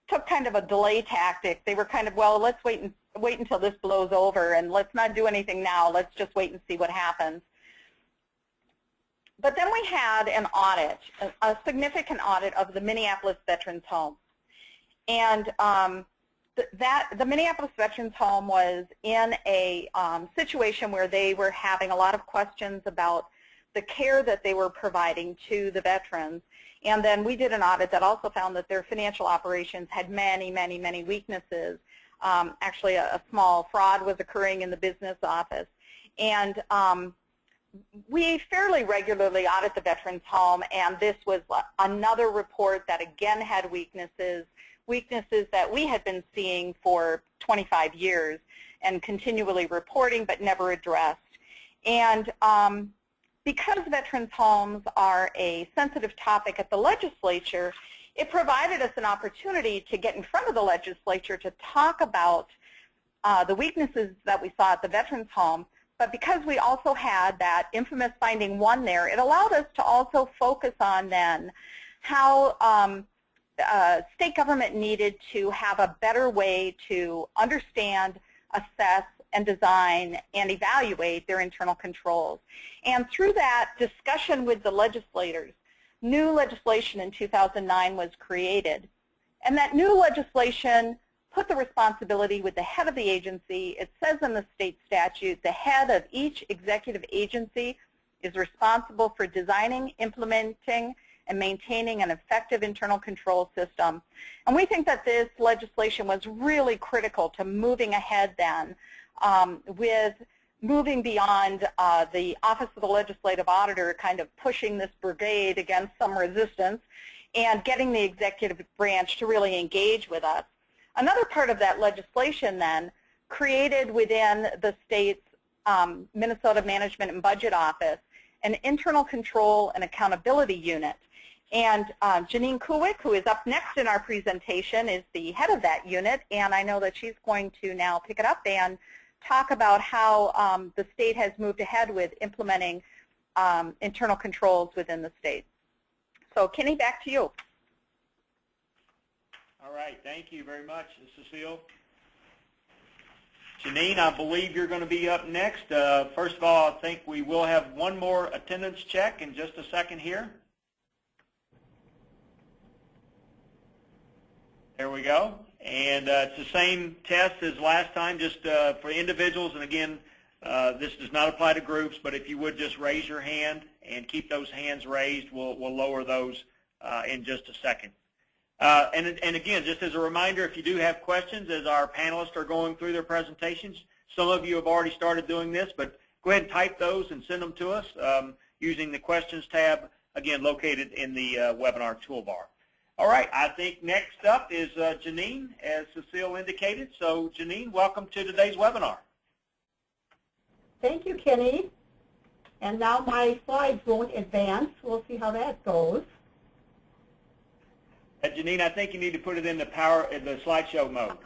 took kind of a delay tactic. They were kind of, well, let's wait until this blows over, and let's not do anything now. Let's just wait and see what happens. But then we had an audit, a significant audit of the Minneapolis Veterans Home. And the Minneapolis Veterans Home was in a situation where they were having a lot of questions about the care that they were providing to the veterans. And then we did an audit that also found that their financial operations had many, many, many weaknesses. Actually, a small fraud was occurring in the business office. And we fairly regularly audit the veterans home, and this was another report that again had weaknesses that we had been seeing for 25 years and continually reporting but never addressed. And because veterans homes are a sensitive topic at the legislature, it provided us an opportunity to get in front of the legislature to talk about the weaknesses that we saw at the veterans home. But because we also had that infamous finding 1 there, it allowed us to also focus on then how state government needed to have a better way to understand, assess, and design and evaluate their internal controls. And through that discussion with the legislators, new legislation in 2009 was created. And that new legislation put the responsibility with the head of the agency. It says in the state statute, the head of each executive agency is responsible for designing, implementing, and maintaining an effective internal control system. And we think that this legislation was really critical to moving ahead then with moving beyond the Office of the Legislative Auditor kind of pushing this brigade against some resistance and getting the executive branch to really engage with us. Another part of that legislation then created within the state's Minnesota Management and Budget Office an internal control and accountability unit. And Janine Kuwick, who is up next in our presentation, is the head of that unit, and I know that she's going to now pick it up and talk about how the state has moved ahead with implementing internal controls within the state. So Kenny, back to you. All right, thank you very much, Cecile. Janine, I believe you're going to be up next. First of all, I think we will have one more attendance check in just a second here. There we go. And it's the same test as last time, just for individuals. And again, this does not apply to groups, but if you would just raise your hand and keep those hands raised, we'll lower those in just a second. And again, just as a reminder, if you do have questions as our panelists are going through their presentations, some of you have already started doing this, but go ahead and type those and send them to us using the questions tab, again, located in the webinar toolbar. All right, I think next up is Janine, as Cecile indicated. So Janine, welcome to today's webinar. Thank you, Kenny. And now my slides won't advance. We'll see how that goes. Janine, I think you need to put it in the slideshow mode.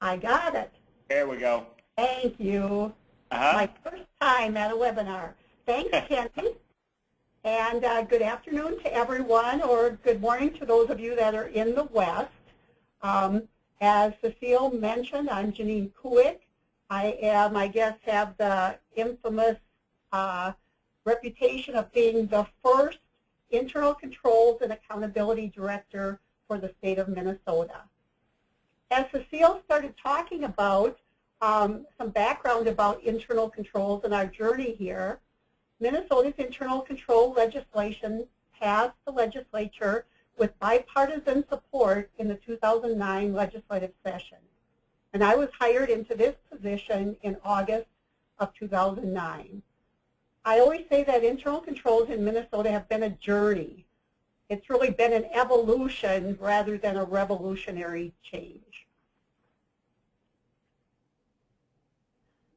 I got it. There we go. Thank you. My first time at a webinar. Thanks, Kenny. And good afternoon to everyone, or good morning to those of you that are in the West. As Cecile mentioned, I'm Janine Kuwick. I guess, have the infamous reputation of being the first internal controls and accountability director for the state of Minnesota. As Cecile started talking about some background about internal controls and our journey here, Minnesota's internal control legislation passed the legislature with bipartisan support in the 2009 legislative session. And I was hired into this position in August of 2009. I always say that internal controls in Minnesota have been a journey. It's really been an evolution rather than a revolutionary change.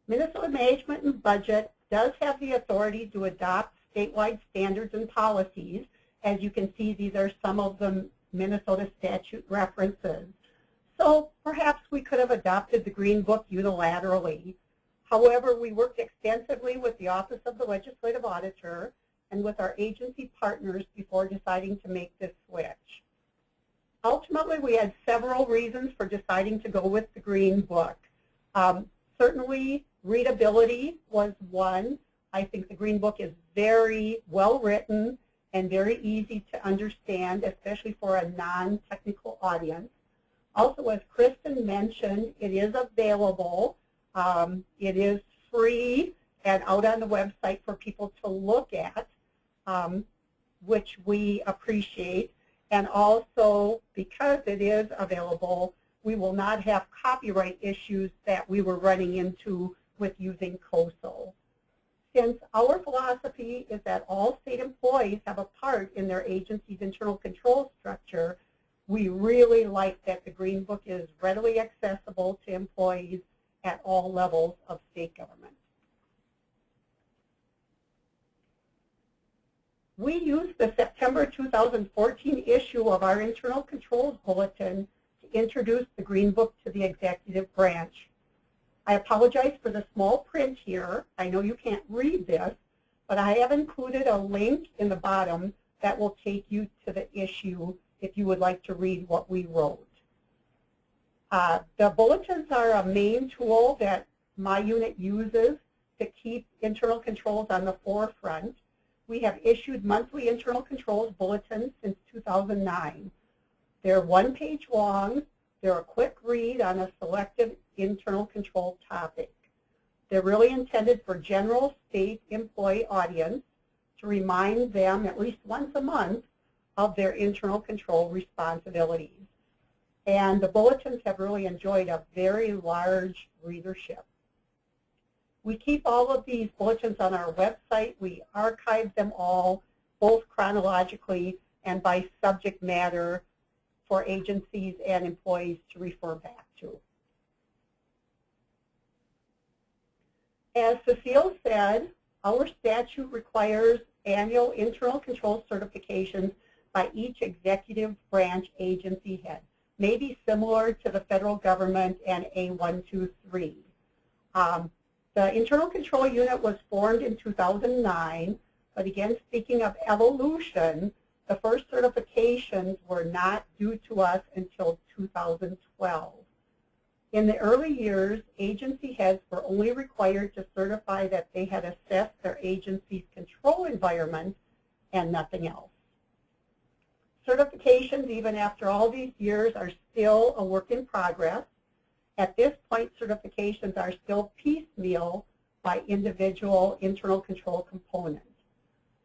Minnesota Management and Budget does have the authority to adopt statewide standards and policies. As you can see, these are some of the Minnesota statute references. So perhaps we could have adopted the Green Book unilaterally. However, we worked extensively with the Office of the Legislative Auditor and with our agency partners before deciding to make this switch. Ultimately, we had several reasons for deciding to go with the Green Book. Certainly, readability was one. I think the Green Book is very well written and very easy to understand, especially for a non-technical audience. Also, as Kristen mentioned, it is available. It is free and out on the website for people to look at. which we appreciate. And also, because it is available, we will not have copyright issues that we were running into with using COSO. Since our philosophy is that all state employees have a part in their agency's internal control structure, we really like that the Green Book is readily accessible to employees at all levels of state government. We used the September 2014 issue of our Internal Controls Bulletin to introduce the Green Book to the executive branch. I apologize for the small print here. I know you can't read this, but I have included a link in the bottom that will take you to the issue if you would like to read what we wrote. The bulletins are a main tool that my unit uses to keep internal controls on the forefront. We have issued monthly internal controls bulletins since 2009. They're one-page long. They're a quick read on a selected internal control topic. They're really intended for general state employee audience to remind them at least once a month of their internal control responsibilities. And the bulletins have really enjoyed a very large readership. We keep all of these bulletins on our website. We archive them all, both chronologically and by subject matter, for agencies and employees to refer back to. As Cecile said, our statute requires annual internal control certifications by each executive branch agency head, maybe similar to the federal government and A123. The Internal Control Unit was formed in 2009, but again, speaking of evolution, the first certifications were not due to us until 2012. In the early years, agency heads were only required to certify that they had assessed their agency's control environment and nothing else. Certifications, even after all these years, are still a work in progress. At this point, certifications are still piecemeal by individual internal control components.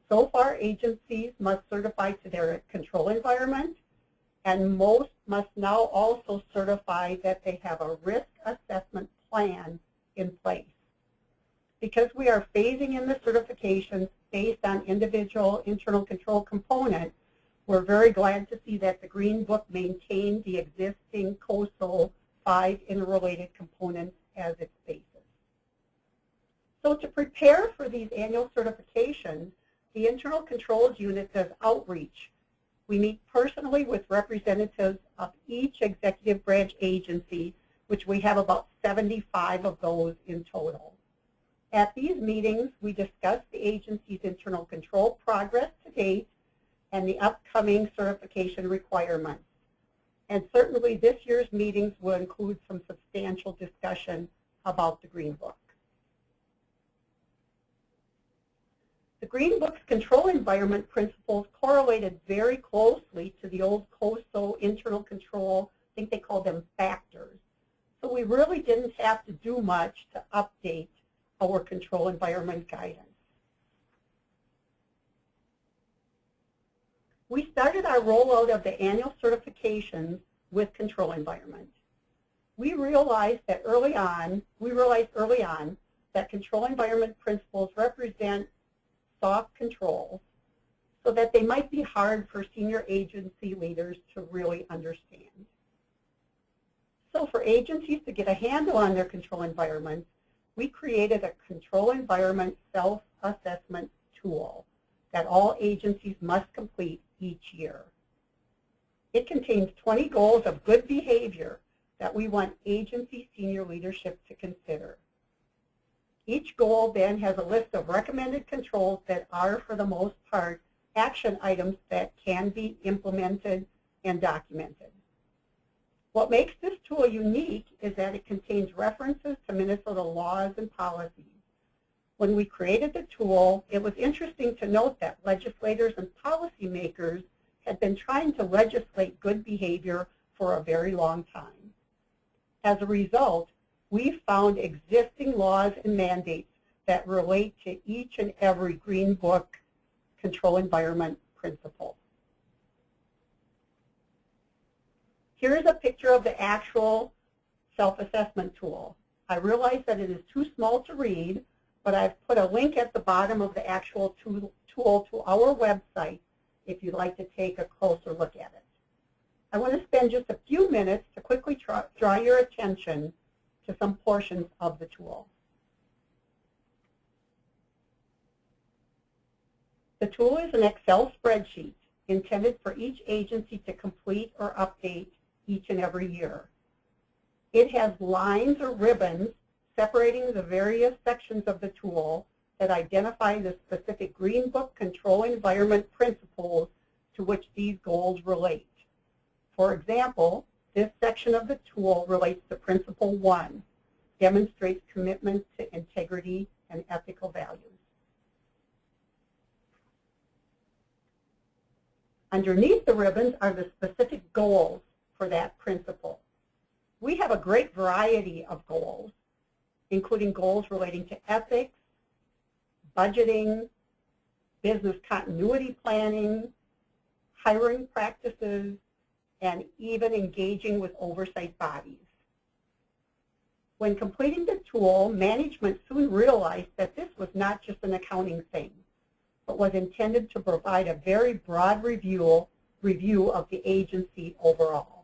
So far, agencies must certify to their control environment, and most must now also certify that they have a risk assessment plan in place. Because we are phasing in the certifications based on individual internal control components, we're very glad to see that the Green Book maintained the existing COSO 5 interrelated components as its basis. So to prepare for these annual certifications, the Internal Controls Unit does outreach. We meet personally with representatives of each executive branch agency, which we have about 75 of those in total. At these meetings, we discuss the agency's internal control progress to date and the upcoming certification requirements. And certainly this year's meetings will include some substantial discussion about the Green Book. The Green Book's control environment principles correlated very closely to the old COSO internal control, I think they called them factors. So we really didn't have to do much to update our control environment guidance. We started our rollout of the annual certifications with control environment. We realized early on that control environment principles represent soft controls so that they might be hard for senior agency leaders to really understand. So for agencies to get a handle on their control environments, we created a control environment self-assessment tool that all agencies must complete each year. It contains 20 goals of good behavior that we want agency senior leadership to consider. Each goal then has a list of recommended controls that are, for the most part, action items that can be implemented and documented. What makes this tool unique is that it contains references to Minnesota laws and policies. When we created the tool, it was interesting to note that legislators and policymakers had been trying to legislate good behavior for a very long time. As a result, we found existing laws and mandates that relate to each and every Green Book control environment principles. Here's a picture of the actual self-assessment tool. I realize that it is too small to read, but I've put a link at the bottom of the actual tool to our website if you'd like to take a closer look at it. I want to spend just a few minutes to quickly draw your attention to some portions of the tool. The tool is an Excel spreadsheet intended for each agency to complete or update each and every year. It has lines or ribbons separating the various sections of the tool that identify the specific Green Book control environment principles to which these goals relate. For example, this section of the tool relates to Principle 1, demonstrates commitment to integrity and ethical values. Underneath the ribbons are the specific goals for that principle. We have a great variety of goals, including goals relating to ethics, budgeting, business continuity planning, hiring practices, and even engaging with oversight bodies. When completing the tool, management soon realized that this was not just an accounting thing, but was intended to provide a very broad review of the agency overall.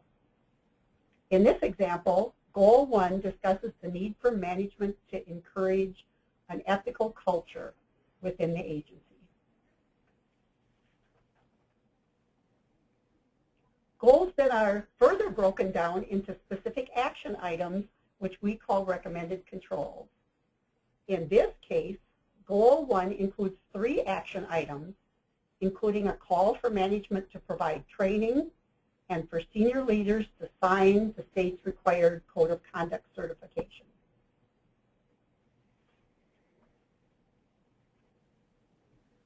In this example, Goal 1 discusses the need for management to encourage an ethical culture within the agency. Goals that are further broken down into specific action items, which we call recommended controls. In this case, Goal 1 includes 3 action items, including a call for management to provide training and for senior leaders to sign the state's required Code of Conduct certification.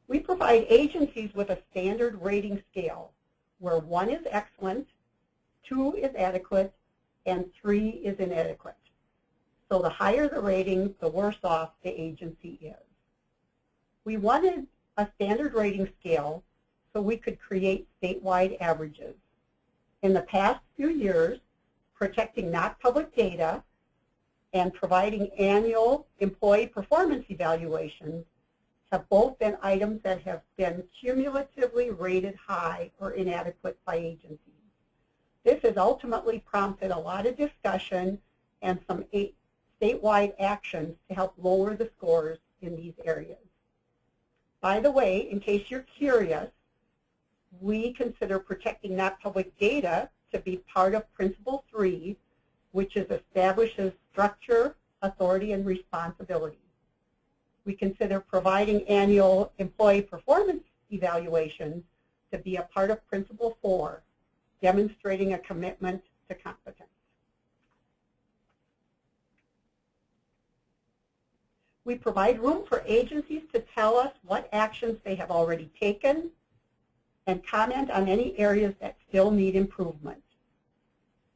We provide agencies with a standard rating scale where 1 is excellent, 2 is adequate, and 3 is inadequate. So the higher the rating, the worse off the agency is. We wanted a standard rating scale so we could create statewide averages. In the past few years, protecting not public data and providing annual employee performance evaluations have both been items that have been cumulatively rated high or inadequate by agencies. This has ultimately prompted a lot of discussion and some statewide actions to help lower the scores in these areas. By the way, in case you're curious, we consider protecting not public data to be part of Principle 3, which establishes structure, authority, and responsibility. We consider providing annual employee performance evaluations to be a part of Principle 4, demonstrating a commitment to competence. We provide room for agencies to tell us what actions they have already taken and comment on any areas that still need improvement.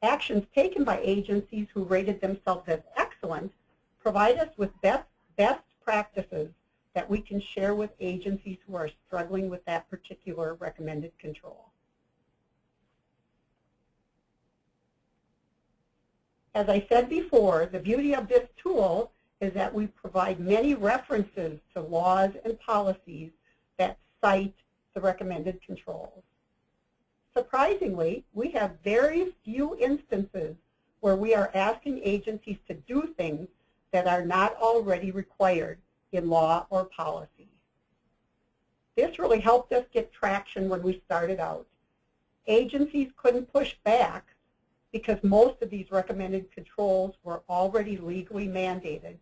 Actions taken by agencies who rated themselves as excellent provide us with best practices that we can share with agencies who are struggling with that particular recommended control. As I said before, the beauty of this tool is that we provide many references to laws and policies that cite the recommended controls. Surprisingly, we have very few instances where we are asking agencies to do things that are not already required in law or policy. This really helped us get traction when we started out. Agencies couldn't push back because most of these recommended controls were already legally mandated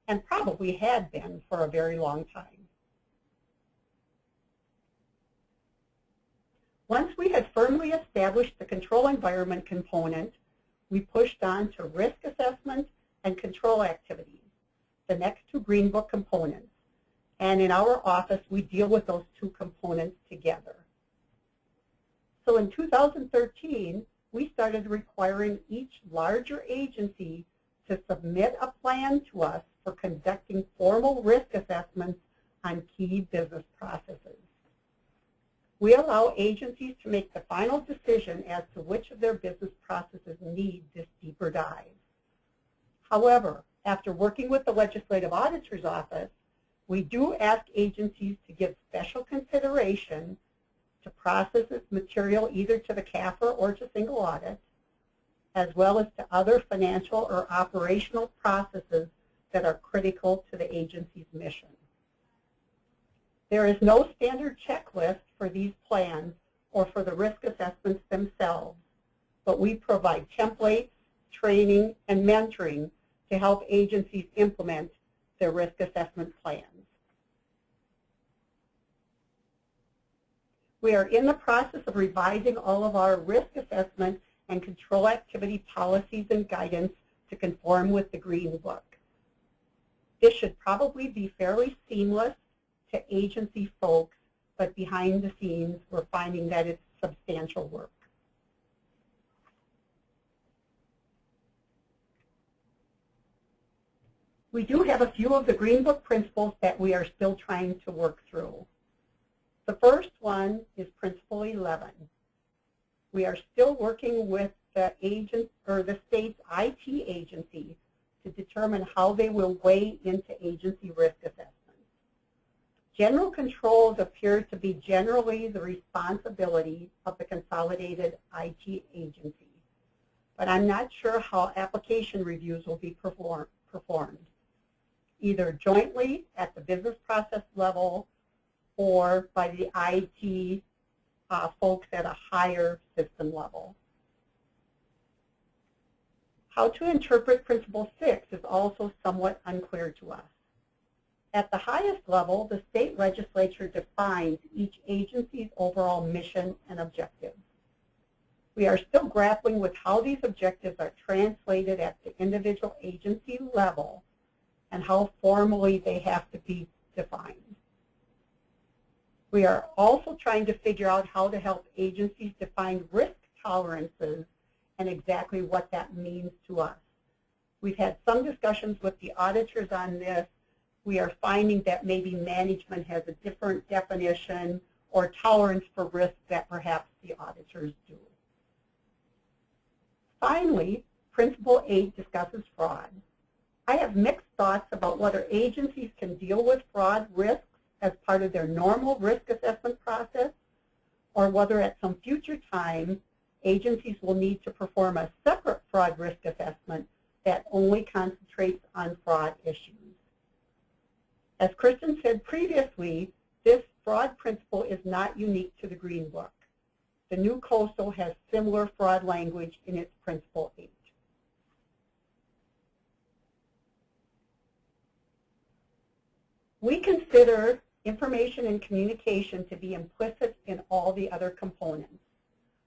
and probably had been for a very long time. Once we had firmly established the control environment component, we pushed on to risk assessment and control activities, the next 2 Green Book components. And in our office, we deal with those 2 components together. So in 2013, we started requiring each larger agency to submit a plan to us for conducting formal risk assessments on key business processes. We allow agencies to make the final decision as to which of their business processes need this deeper dive. However, after working with the Legislative Auditor's Office, we do ask agencies to give special consideration to processes material either to the CAFR or to single audit, as well as to other financial or operational processes that are critical to the agency's mission. There is no standard checklist for these plans or for the risk assessments themselves, but we provide templates, training, and mentoring to help agencies implement their risk assessment plans. We are in the process of revising all of our risk assessment and control activity policies and guidance to conform with the Green Book. This should probably be fairly seamless to agency folks, but behind the scenes, we're finding that it's substantial work. We do have a few of the Green Book principles that we are still trying to work through. The first one is Principle 11. We are still working with the state's IT agency to determine how they will weigh into agency risk assessments. General controls appear to be generally the responsibility of the consolidated IT agency, but I'm not sure how application reviews will be performed, either jointly at the business process level or by the IT folks at a higher system level. How to interpret Principle 6 is also somewhat unclear to us. At the highest level, the state legislature defines each agency's overall mission and objectives. We are still grappling with how these objectives are translated at the individual agency level and how formally they have to be defined. We are also trying to figure out how to help agencies define risk tolerances and exactly what that means to us. We've had some discussions with the auditors on this. We are finding that maybe management has a different definition or tolerance for risk that perhaps the auditors do. Finally, Principle 8 discusses fraud. I have mixed thoughts about whether agencies can deal with fraud risks as part of their normal risk assessment process, or whether at some future time agencies will need to perform a separate fraud risk assessment that only concentrates on fraud issues. As Kristen said previously, this fraud principle is not unique to the Green Book. The new COSO has similar fraud language in its Principle 8. We consider information and communication to be implicit in all the other components.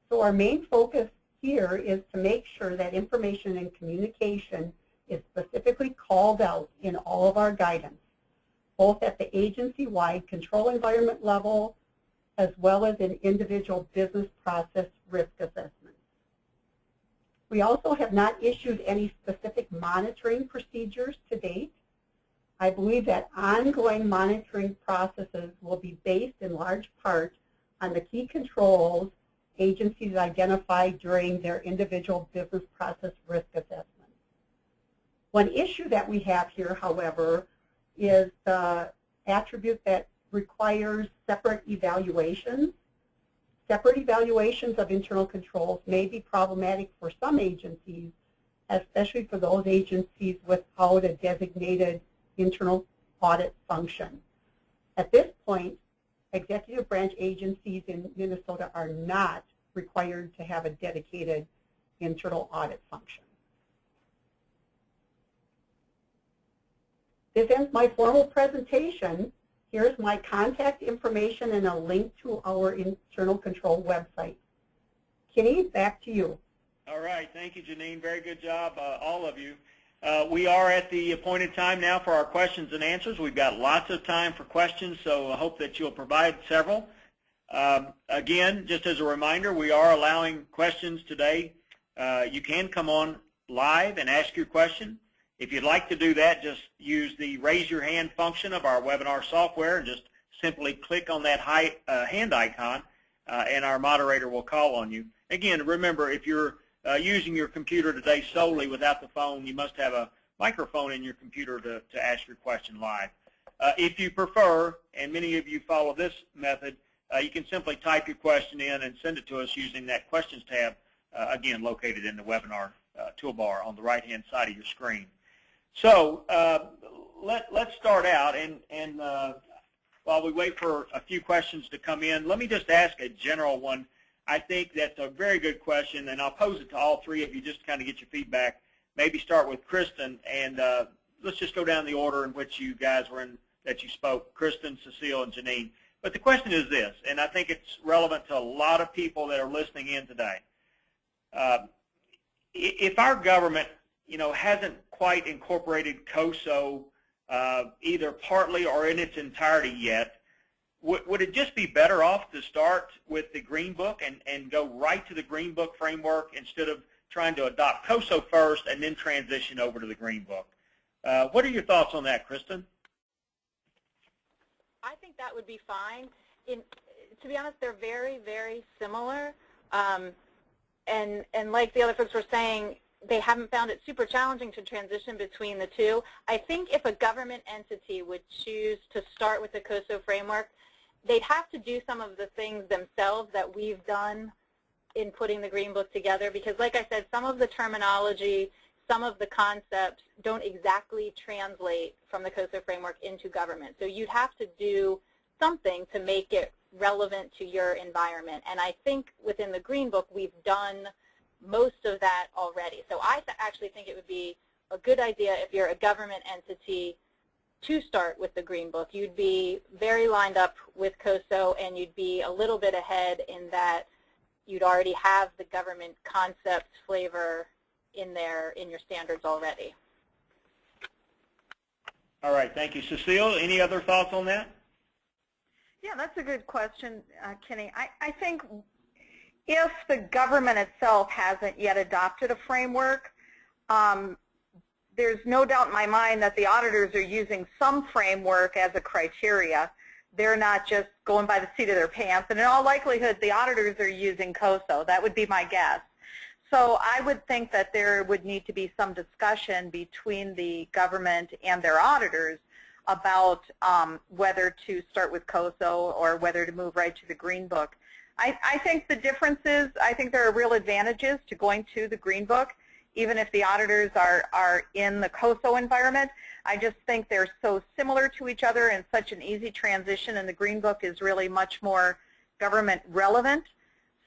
So our main focus here is to make sure that information and communication is specifically called out in all of our guidance, both at the agency-wide control environment level as well as in individual business process risk assessments. We also have not issued any specific monitoring procedures to date. I believe that ongoing monitoring processes will be based in large part on the key controls agencies identify during their individual business process risk assessments. One issue that we have here, however, is the attribute that requires separate evaluations. Separate evaluations of internal controls may be problematic for some agencies, especially for those agencies without a designated internal audit function. At this point, executive branch agencies in Minnesota are not required to have a dedicated internal audit function. This ends my formal presentation. Here's my contact information and a link to our internal control website. Kenny, back to you. All right. Thank you, Janine. Very good job, all of you. We are at the appointed time now for our questions and answers. We've got lots of time for questions, so I hope that you'll provide several. Again, just as a reminder, we are allowing questions today. You can come on live and ask your question. If you'd like to do that, just use the raise your hand function of our webinar software and just simply click on that hand icon, and our moderator will call on you. Again, remember, if you're using your computer today solely without the phone, you must have a microphone in your computer to ask your question live. If you prefer, and many of you follow this method, you can simply type your question in and send it to us using that Questions tab, again, located in the webinar toolbar on the right-hand side of your screen. So let's start out, and while we wait for a few questions to come in, let me just ask a general one. I think that's a very good question, and I'll pose it to all three of you just to kind of get your feedback. Maybe start with Kristen, and let's just go down the order in which you guys were in, that you spoke, Kristen, Cecile, and Janine. But the question is this, and I think it's relevant to a lot of people that are listening in today. If our government, hasn't quite incorporated COSO either partly or in its entirety yet, would it just be better off to start with the Green Book and go right to the Green Book framework instead of trying to adopt COSO first and then transition over to the Green Book? What are your thoughts on that, Kristen? I think that would be fine. To be honest, they're very, very similar. And like the other folks were saying, they haven't found it super challenging to transition between the two. I think if a government entity would choose to start with the COSO framework, they'd have to do some of the things themselves that we've done in putting the Green Book together, because like I said, some of the terminology, some of the concepts don't exactly translate from the COSO framework into government. So you'd have to do something to make it relevant to your environment. And I think within the Green Book, we've done most of that already. So I actually think it would be a good idea if you're a government entity to start with the Green Book. You'd be very lined up with COSO, and you'd be a little bit ahead in that you'd already have the government concept flavor in there in your standards already. All right, thank you. Cecile, any other thoughts on that? Yeah, that's a good question, Kenny. I think if the government itself hasn't yet adopted a framework, there's no doubt in my mind that the auditors are using some framework as a criteria. They're not just going by the seat of their pants. And in all likelihood, the auditors are using COSO. That would be my guess. So I would think that there would need to be some discussion between the government and their auditors about whether to start with COSO or whether to move right to the Green Book. I think the difference is, I think there are real advantages to going to the Green Book, even if the auditors are in the COSO environment. I just think they're so similar to each other and such an easy transition, and the Green Book is really much more government relevant.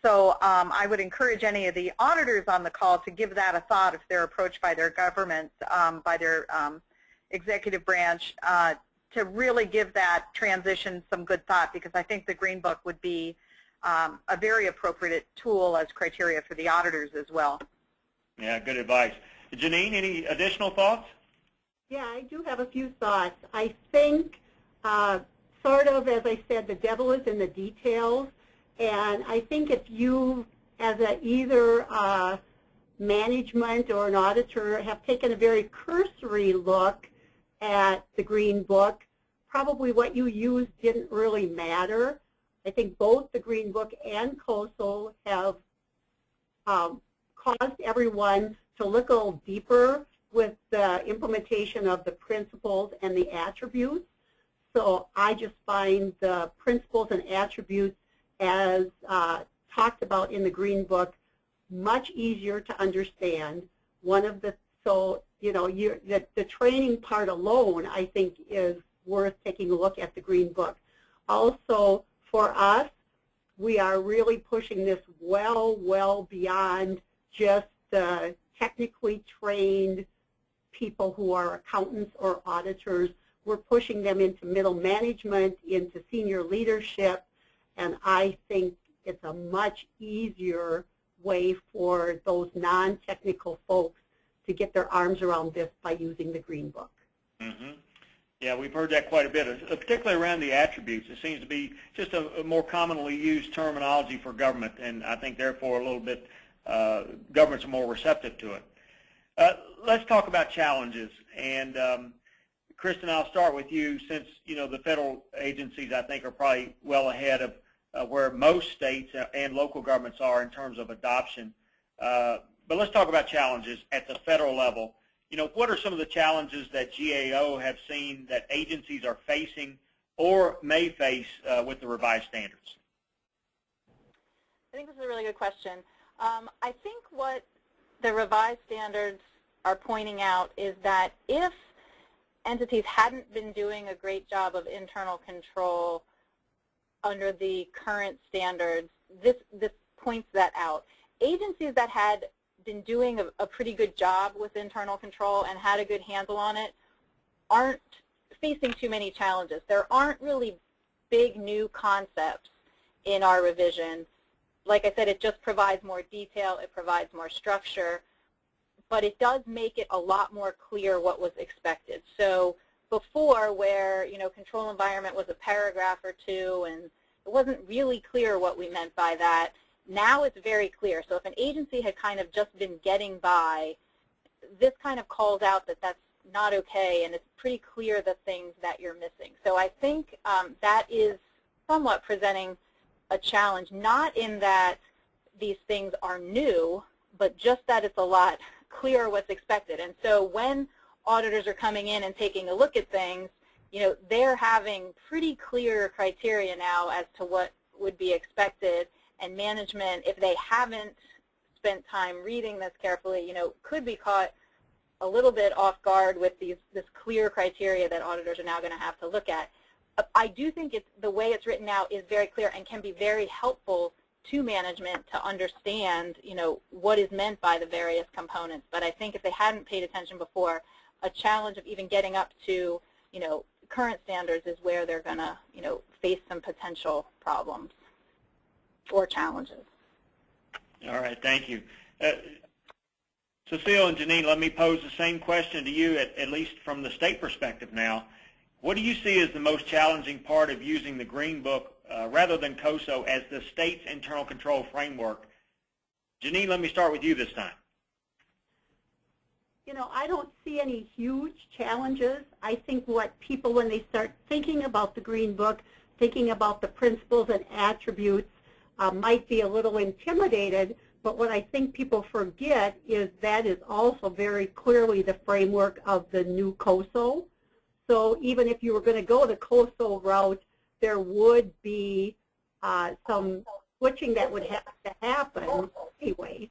So I would encourage any of the auditors on the call to give that a thought if they're approached by their government, by their executive branch, to really give that transition some good thought, because I think the Green Book would be a very appropriate tool as criteria for the auditors as well. Yeah, good advice. Janine, any additional thoughts? Yeah, I do have a few thoughts. I think, sort of, as I said, the devil is in the details. And I think if you, as either management or an auditor, have taken a very cursory look at the Green Book, probably what you used didn't really matter. I think both the Green Book and COSO have caused everyone to look a little deeper with the implementation of the principles and the attributes. So I just find the principles and attributes as talked about in the Green Book much easier to understand. So the training part alone, I think, is worth taking a look at the Green Book. Also, for us, we are really pushing this well beyond just the technically trained people who are accountants or auditors. We're pushing them into middle management, into senior leadership, and I think it's a much easier way for those non-technical folks to get their arms around this by using the Green Book. Mm-hmm. Yeah, we've heard that quite a bit, particularly around the attributes. It seems to be just a more commonly used terminology for government, and I think therefore a little bit governments are more receptive to it. Let's talk about challenges. And Kristen, I'll start with you, since the federal agencies, I think, are probably well ahead of where most states and local governments are in terms of adoption. But let's talk about challenges at the federal level. You know, what are some of the challenges that GAO have seen that agencies are facing or may face with the revised standards? I think this is a really good question. I think what the revised standards are pointing out is that if entities hadn't been doing a great job of internal control under the current standards, this points that out. Agencies that had been doing a pretty good job with internal control and had a good handle on it aren't facing too many challenges. There aren't really big new concepts in our revision. Like I said, it just provides more detail, it provides more structure, but it does make it a lot more clear what was expected. So before, where control environment was a paragraph or two and it wasn't really clear what we meant by that, now it's very clear. So if an agency had kind of just been getting by, this kind of calls out that that's not okay, and it's pretty clear the things that you're missing. So I think that is somewhat presenting a challenge, not in that these things are new, but just that it's a lot clearer what's expected. And so when auditors are coming in and taking a look at things, they're having pretty clear criteria now as to what would be expected, and management, if they haven't spent time reading this carefully, could be caught a little bit off guard with this clear criteria that auditors are now going to have to look at. I do think the way it's written now is very clear and can be very helpful to management to understand, what is meant by the various components. But I think if they hadn't paid attention before, a challenge of even getting up to, current standards is where they're going to, face some potential problems or challenges. All right, thank you. Cecile and Janine, let me pose the same question to you, at least from the state perspective now. What do you see as the most challenging part of using the Green Book rather than COSO as the state's internal control framework? Janine, let me start with you this time. I don't see any huge challenges. I think what people, when they start thinking about the Green Book, thinking about the principles and attributes, might be a little intimidated, but what I think people forget is that is also very clearly the framework of the new COSO. So even if you were going to go the COSO route, there would be some switching that would have to happen anyway.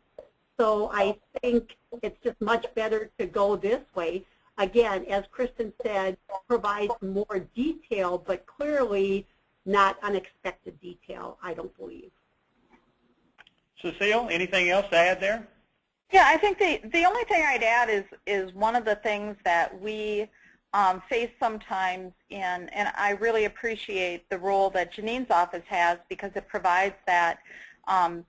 So I think it's just much better to go this way. Again, as Kristen said, provides more detail, but clearly not unexpected detail, I don't believe. Cecile, anything else to add there? Yeah, I think the only thing I'd add is one of the things that we face sometimes, and I really appreciate the role that Janine's office has because it provides that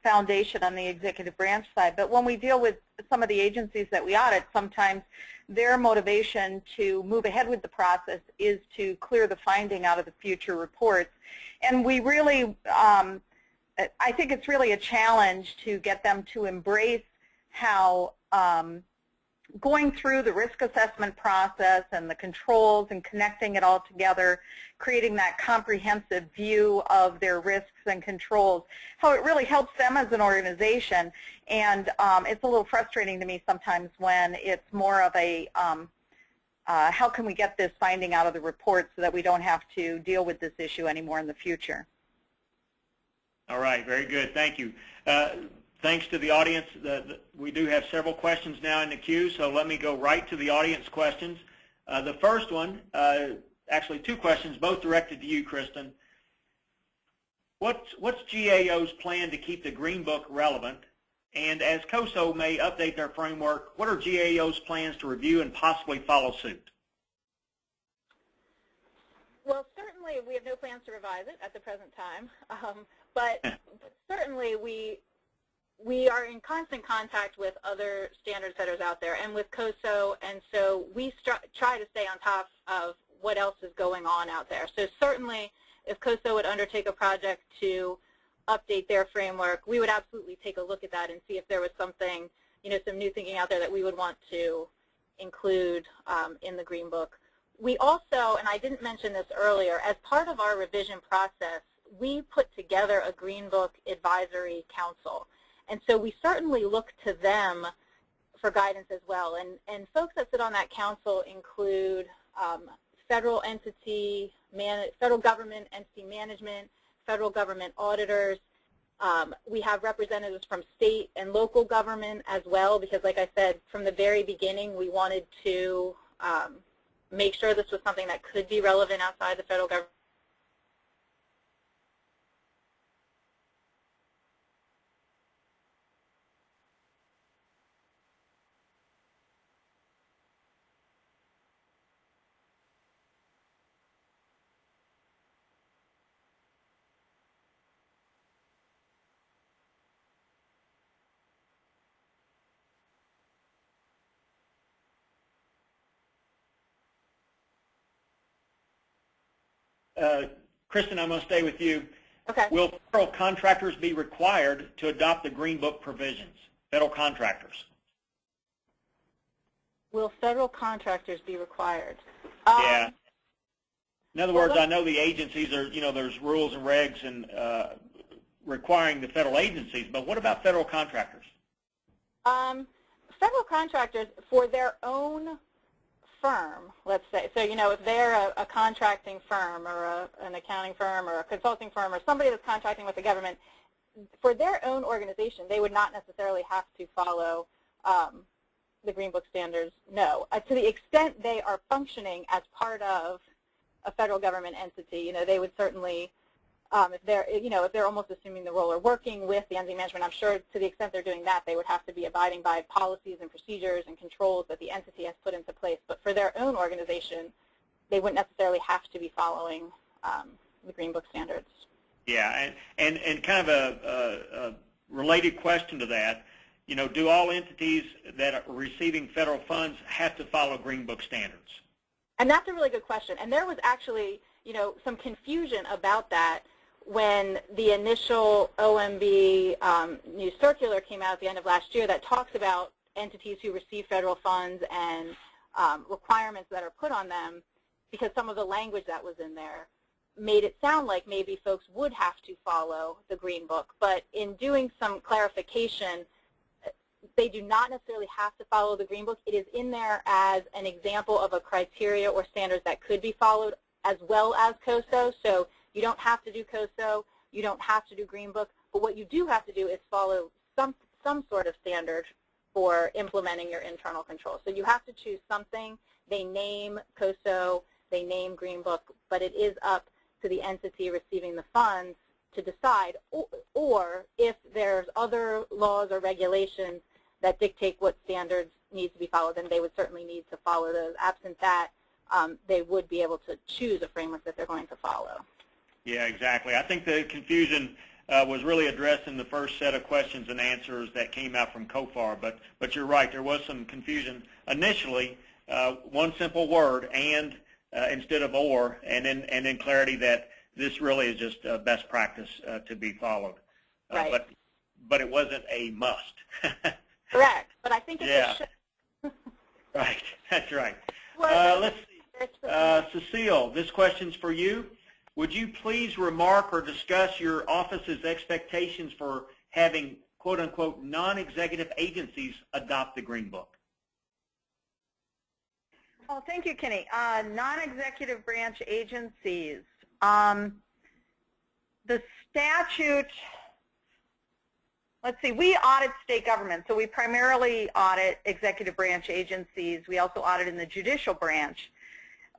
foundation on the executive branch side. But when we deal with some of the agencies that we audit, sometimes their motivation to move ahead with the process is to clear the finding out of the future reports. And we really, I think it's really a challenge to get them to embrace how going through the risk assessment process and the controls and connecting it all together, creating that comprehensive view of their risks and controls, how it really helps them as an organization. And it's a little frustrating to me sometimes when it's more of a how can we get this finding out of the report so that we don't have to deal with this issue anymore in the future. All right, very good. Thank you. Thanks to the audience. We do have several questions now in the queue, so let me go right to the audience questions. The first one, actually two questions, both directed to you, Kristen. What's GAO's plan to keep the Green Book relevant? And as COSO may update their framework, what are GAO's plans to review and possibly follow suit? Well, certainly we have no plans to revise it at the present time, but certainly we are in constant contact with other standard setters out there and with COSO, and so we try to stay on top of what else is going on out there. So certainly if COSO would undertake a project to update their framework, we would absolutely take a look at that and see if there was something, some new thinking out there that we would want to include in the Green Book. We also, and I didn't mention this earlier, as part of our revision process, we put together a Green Book Advisory Council. And so we certainly look to them for guidance as well. And folks that sit on that council include federal government entity management, federal government auditors. We have representatives from state and local government as well, because like I said, from the very beginning, we wanted to make sure this was something that could be relevant outside the federal government. Kristen, I'm going to stay with you. Okay. Will federal contractors be required to adopt the Green Book provisions? Federal contractors. Will federal contractors be required? Yeah. In other words, I know the agencies are, there's rules and regs and requiring the federal agencies, but what about federal contractors? Federal contractors, for their own firm, let's say, so if they're a contracting firm or an accounting firm or a consulting firm or somebody that's contracting with the government, for their own organization, they would not necessarily have to follow the Green Book standards, no. To the extent they are functioning as part of a federal government entity, they would certainly, if they're almost assuming the role or working with the entity management, I'm sure to the extent they're doing that, they would have to be abiding by policies and procedures and controls that the entity has put into place. But for their own organization, they wouldn't necessarily have to be following the Green Book standards. Yeah, and kind of a related question to that, do all entities that are receiving federal funds have to follow Green Book standards? And that's a really good question. And there was actually, some confusion about that when the initial OMB new circular came out at the end of last year that talks about entities who receive federal funds and requirements that are put on them, because some of the language that was in there made it sound like maybe folks would have to follow the Green Book. But in doing some clarification, they do not necessarily have to follow the Green Book. It is in there as an example of a criteria or standards that could be followed, as well as COSO. So you don't have to do COSO, you don't have to do Green Book, but what you do have to do is follow some sort of standard for implementing your internal control. So you have to choose something. They name COSO, they name Green Book, but it is up to the entity receiving the funds to decide, or if there's other laws or regulations that dictate what standards need to be followed, then they would certainly need to follow those. Absent that, they would be able to choose a framework that they're going to follow. Yeah, exactly. I think the confusion was really addressed in the first set of questions and answers that came out from COFAR, but you're right, there was some confusion initially. One simple word, and instead of or, and then clarity that this really is just best practice to be followed. Right. But it wasn't a must. Correct, but I think it should. Right, that's right. Well, let's see. Cecile, this question's for you. Would you please remark or discuss your office's expectations for having, quote unquote, non-executive agencies adopt the Green Book? Well, thank you, Kenny. Non-executive branch agencies. The statute, let's see, we audit state government, so we primarily audit executive branch agencies. We also audit in the judicial branch.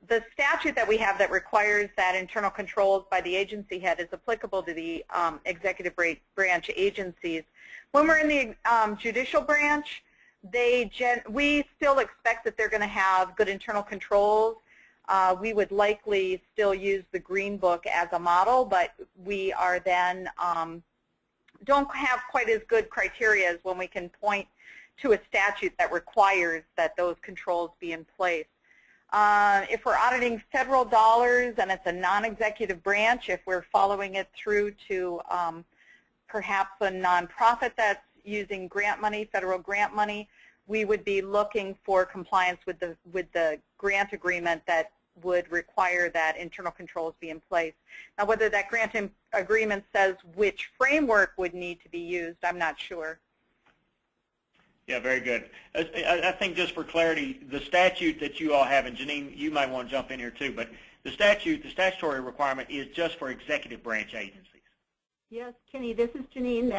The statute that we have that requires that internal controls by the agency head is applicable to the executive branch agencies. When we're in the judicial branch, we still expect that they're going to have good internal controls. We would likely still use the Green Book as a model, but we are then don't have quite as good criteria as when we can point to a statute that requires that those controls be in place. If we're auditing federal dollars and it's a non-executive branch, if we're following it through to perhaps a nonprofit that's using grant money, federal grant money, we would be looking for compliance with the grant agreement that would require that internal controls be in place. Now, whether that grant agreement says which framework would need to be used, I'm not sure. Yeah, very good. I think just for clarity, the statute that you all have, and Janine, you might want to jump in here too, but the statutory requirement is just for executive branch agencies. Yes, Kenny, this is Janine.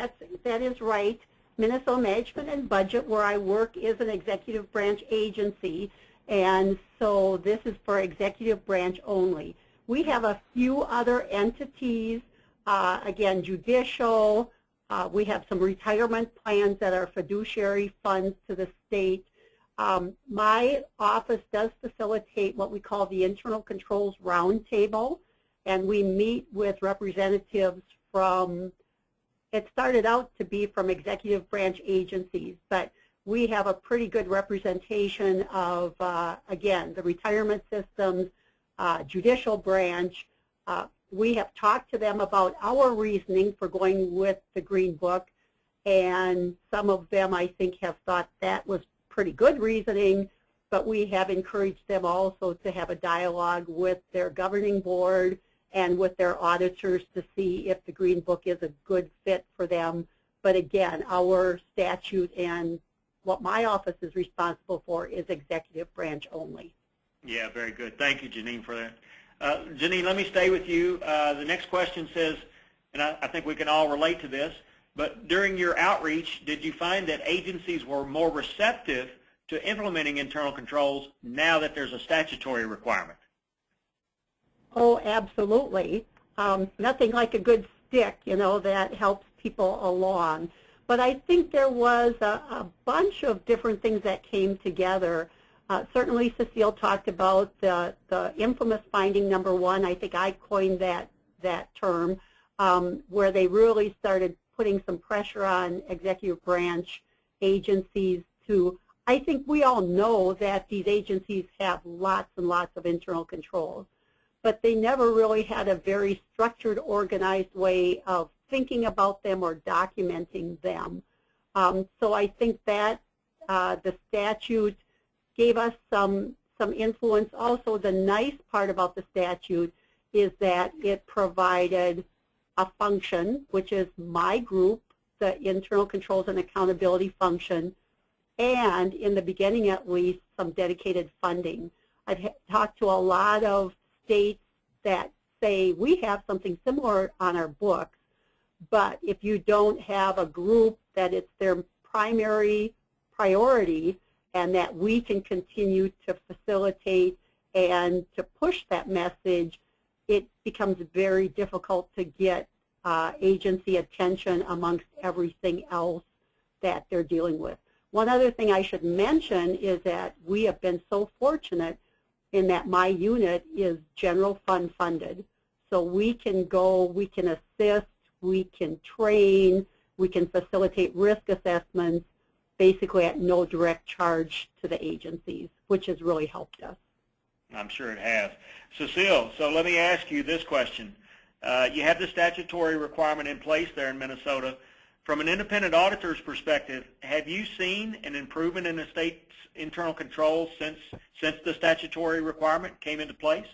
That is right. Minnesota Management and Budget, where I work, is an executive branch agency, and so this is for executive branch only. We have a few other entities, again, judicial. We have some retirement plans that are fiduciary funds to the state. My office does facilitate what we call the Internal Controls Roundtable, and we meet with representatives from, it started out to be from executive branch agencies, but we have a pretty good representation of, again, the retirement systems, judicial branch. We have talked to them about our reasoning for going with the Green Book, and some of them, I think, have thought that was pretty good reasoning, but we have encouraged them also to have a dialogue with their governing board and with their auditors to see if the Green Book is a good fit for them. But again, our statute and what my office is responsible for is executive branch only. Yeah, very good. Thank you, Janine, for that. Janine, let me stay with you. The next question says, and I think we can all relate to this, but during your outreach, did you find that agencies were more receptive to implementing internal controls now that there's a statutory requirement? Oh, absolutely. Nothing like a good stick, you know, that helps people along. But I think there was a bunch of different things that came together. Certainly, Cecile talked about the infamous finding number 1. I think I coined that term, where they really started putting some pressure on executive branch agencies to, I think we all know that these agencies have lots and lots of internal controls, but they never really had a very structured, organized way of thinking about them or documenting them. So I think that the statute gave us some influence. Also, the nice part about the statute is that it provided a function, which is my group, the Internal Controls and Accountability function, and in the beginning at least, some dedicated funding. I've talked to a lot of states that say we have something similar on our books, but if you don't have a group that it's their primary priority and that we can continue to facilitate and to push that message, it becomes very difficult to get agency attention amongst everything else that they're dealing with. One other thing I should mention is that we have been so fortunate in that my unit is general fund funded. So we can go, we can assist, we can train, we can facilitate risk assessments basically at no direct charge to the agencies, which has really helped us. I'm sure it has. Cecile, so let me ask you this question. You have the statutory requirement in place there in Minnesota. From an independent auditor's perspective, have you seen an improvement in the state's internal controls since the statutory requirement came into place?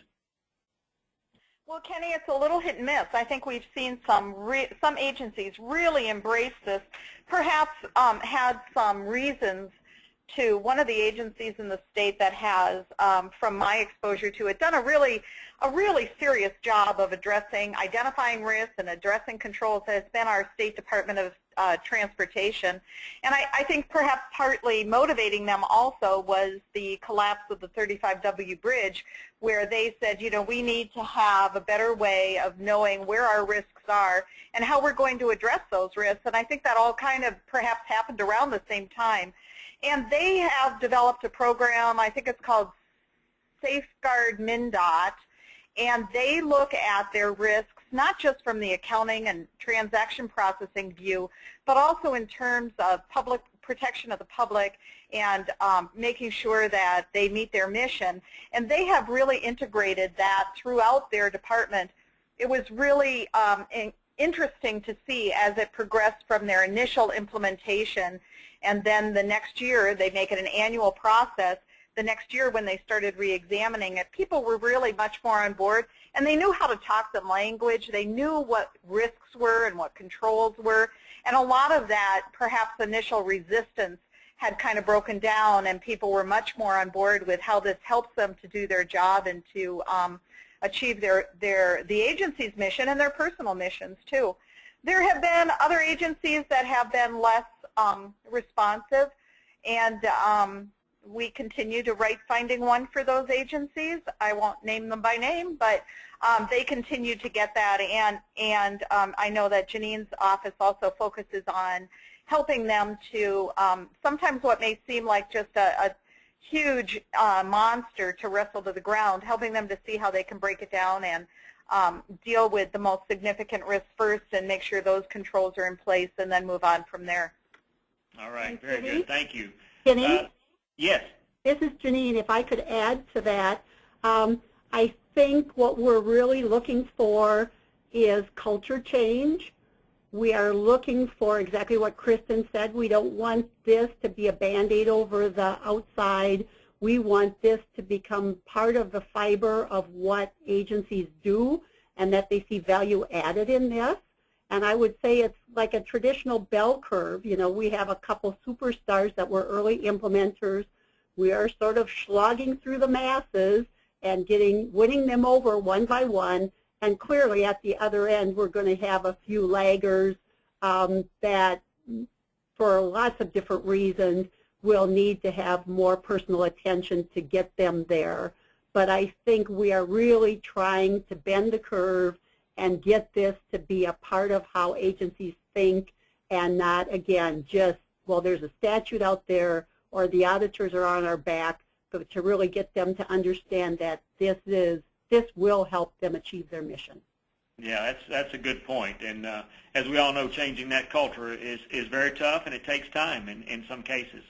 Well, Kenny, it's a little hit and miss. I think we've seen some agencies really embrace this, perhaps had some reasons to. One of the agencies in the state that has, from my exposure to it, done a really serious job of identifying risks and addressing controls has been our State Department of Transportation. And I think perhaps partly motivating them also was the collapse of the 35W bridge, where they said, you know, we need to have a better way of knowing where our risks are and how we're going to address those risks. And I think that all kind of perhaps happened around the same time. And they have developed a program, I think it's called Safeguard MnDOT, and they look at their risks not just from the accounting and transaction processing view, but also in terms of public protection of the public and making sure that they meet their mission. And they have really integrated that throughout their department. It was really interesting to see as it progressed from their initial implementation, and then the next year they make it an annual process. the next year when they started re-examining it, people were really much more on board, and they knew how to talk the language. They knew what risks were and what controls were, and a lot of that, perhaps initial resistance, had kind of broken down, and people were much more on board with how this helps them to do their job and to achieve the agency's mission and their personal missions too. There have been other agencies that have been less responsive, and we continue to write Finding One for those agencies. I won't name them by name, but they continue to get that, and I know that Janine's office also focuses on helping them to sometimes what may seem like just a huge monster to wrestle to the ground, helping them to see how they can break it down and deal with the most significant risks first and make sure those controls are in place and then move on from there. All right, very good. Thank you. Janine? Yes. This is Janine. If I could add to that, I think what we're really looking for is culture change. We are looking for exactly what Kristen said. We don't want this to be a Band-Aid over the outside. We want this to become part of the fiber of what agencies do and that they see value added in this. And I would say it's like a traditional bell curve. You know, we have a couple superstars that were early implementers. We are sort of slogging through the masses and winning them over one by one. And clearly at the other end, we're going to have a few laggers that, for lots of different reasons, will need to have more personal attention to get them there. But I think we are really trying to bend the curve and get this to be a part of how agencies think, and not, again, just, well, there's a statute out there or the auditors are on our back, but to really get them to understand that this will help them achieve their mission. Yeah, that's a good point. And as we all know, changing that culture is very tough, and it takes time in some cases.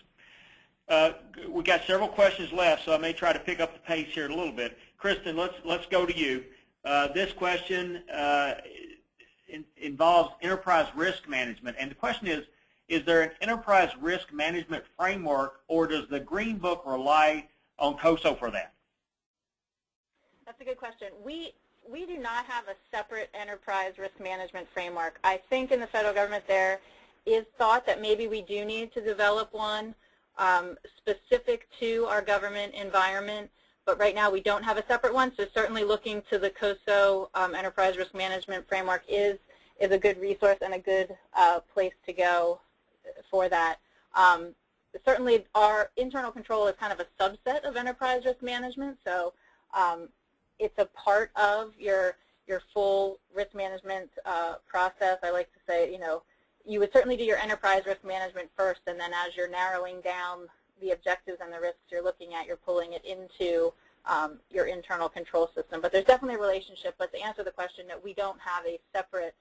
We got several questions left, so I may try to pick up the pace here a little bit. Kristen, let's go to you. This question involves enterprise risk management, and the question is there an enterprise risk management framework, or does the Green Book rely on COSO for that? That's a good question. We do not have a separate enterprise risk management framework. I think in the federal government there is thought that maybe we do need to develop one specific to our government environment, but right now we don't have a separate one, so certainly looking to the COSO enterprise risk management framework is a good resource and a good place to go for that. Certainly our internal control is kind of a subset of enterprise risk management, so it's a part of your full risk management process. I like to say, you know, you would certainly do your enterprise risk management first, and then as you're narrowing down the objectives and the risks you're looking at, you're pulling it into your internal control system. But there's definitely a relationship. But to answer the question, that we don't have a separate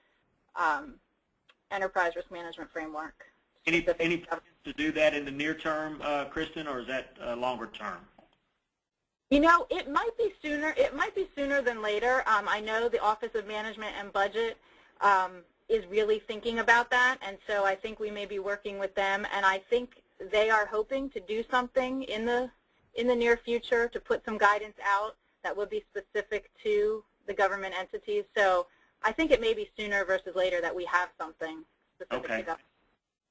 enterprise risk management framework. Any plans to do that in the near term, Kristen, or is that longer term? You know, it might be sooner. It might be sooner than later. I know the Office of Management and Budget is really thinking about that, and so I think we may be working with them, and I think they are hoping to do something in the near future to put some guidance out that would be specific to the government entities. So I think it may be sooner versus later that we have something specific to government.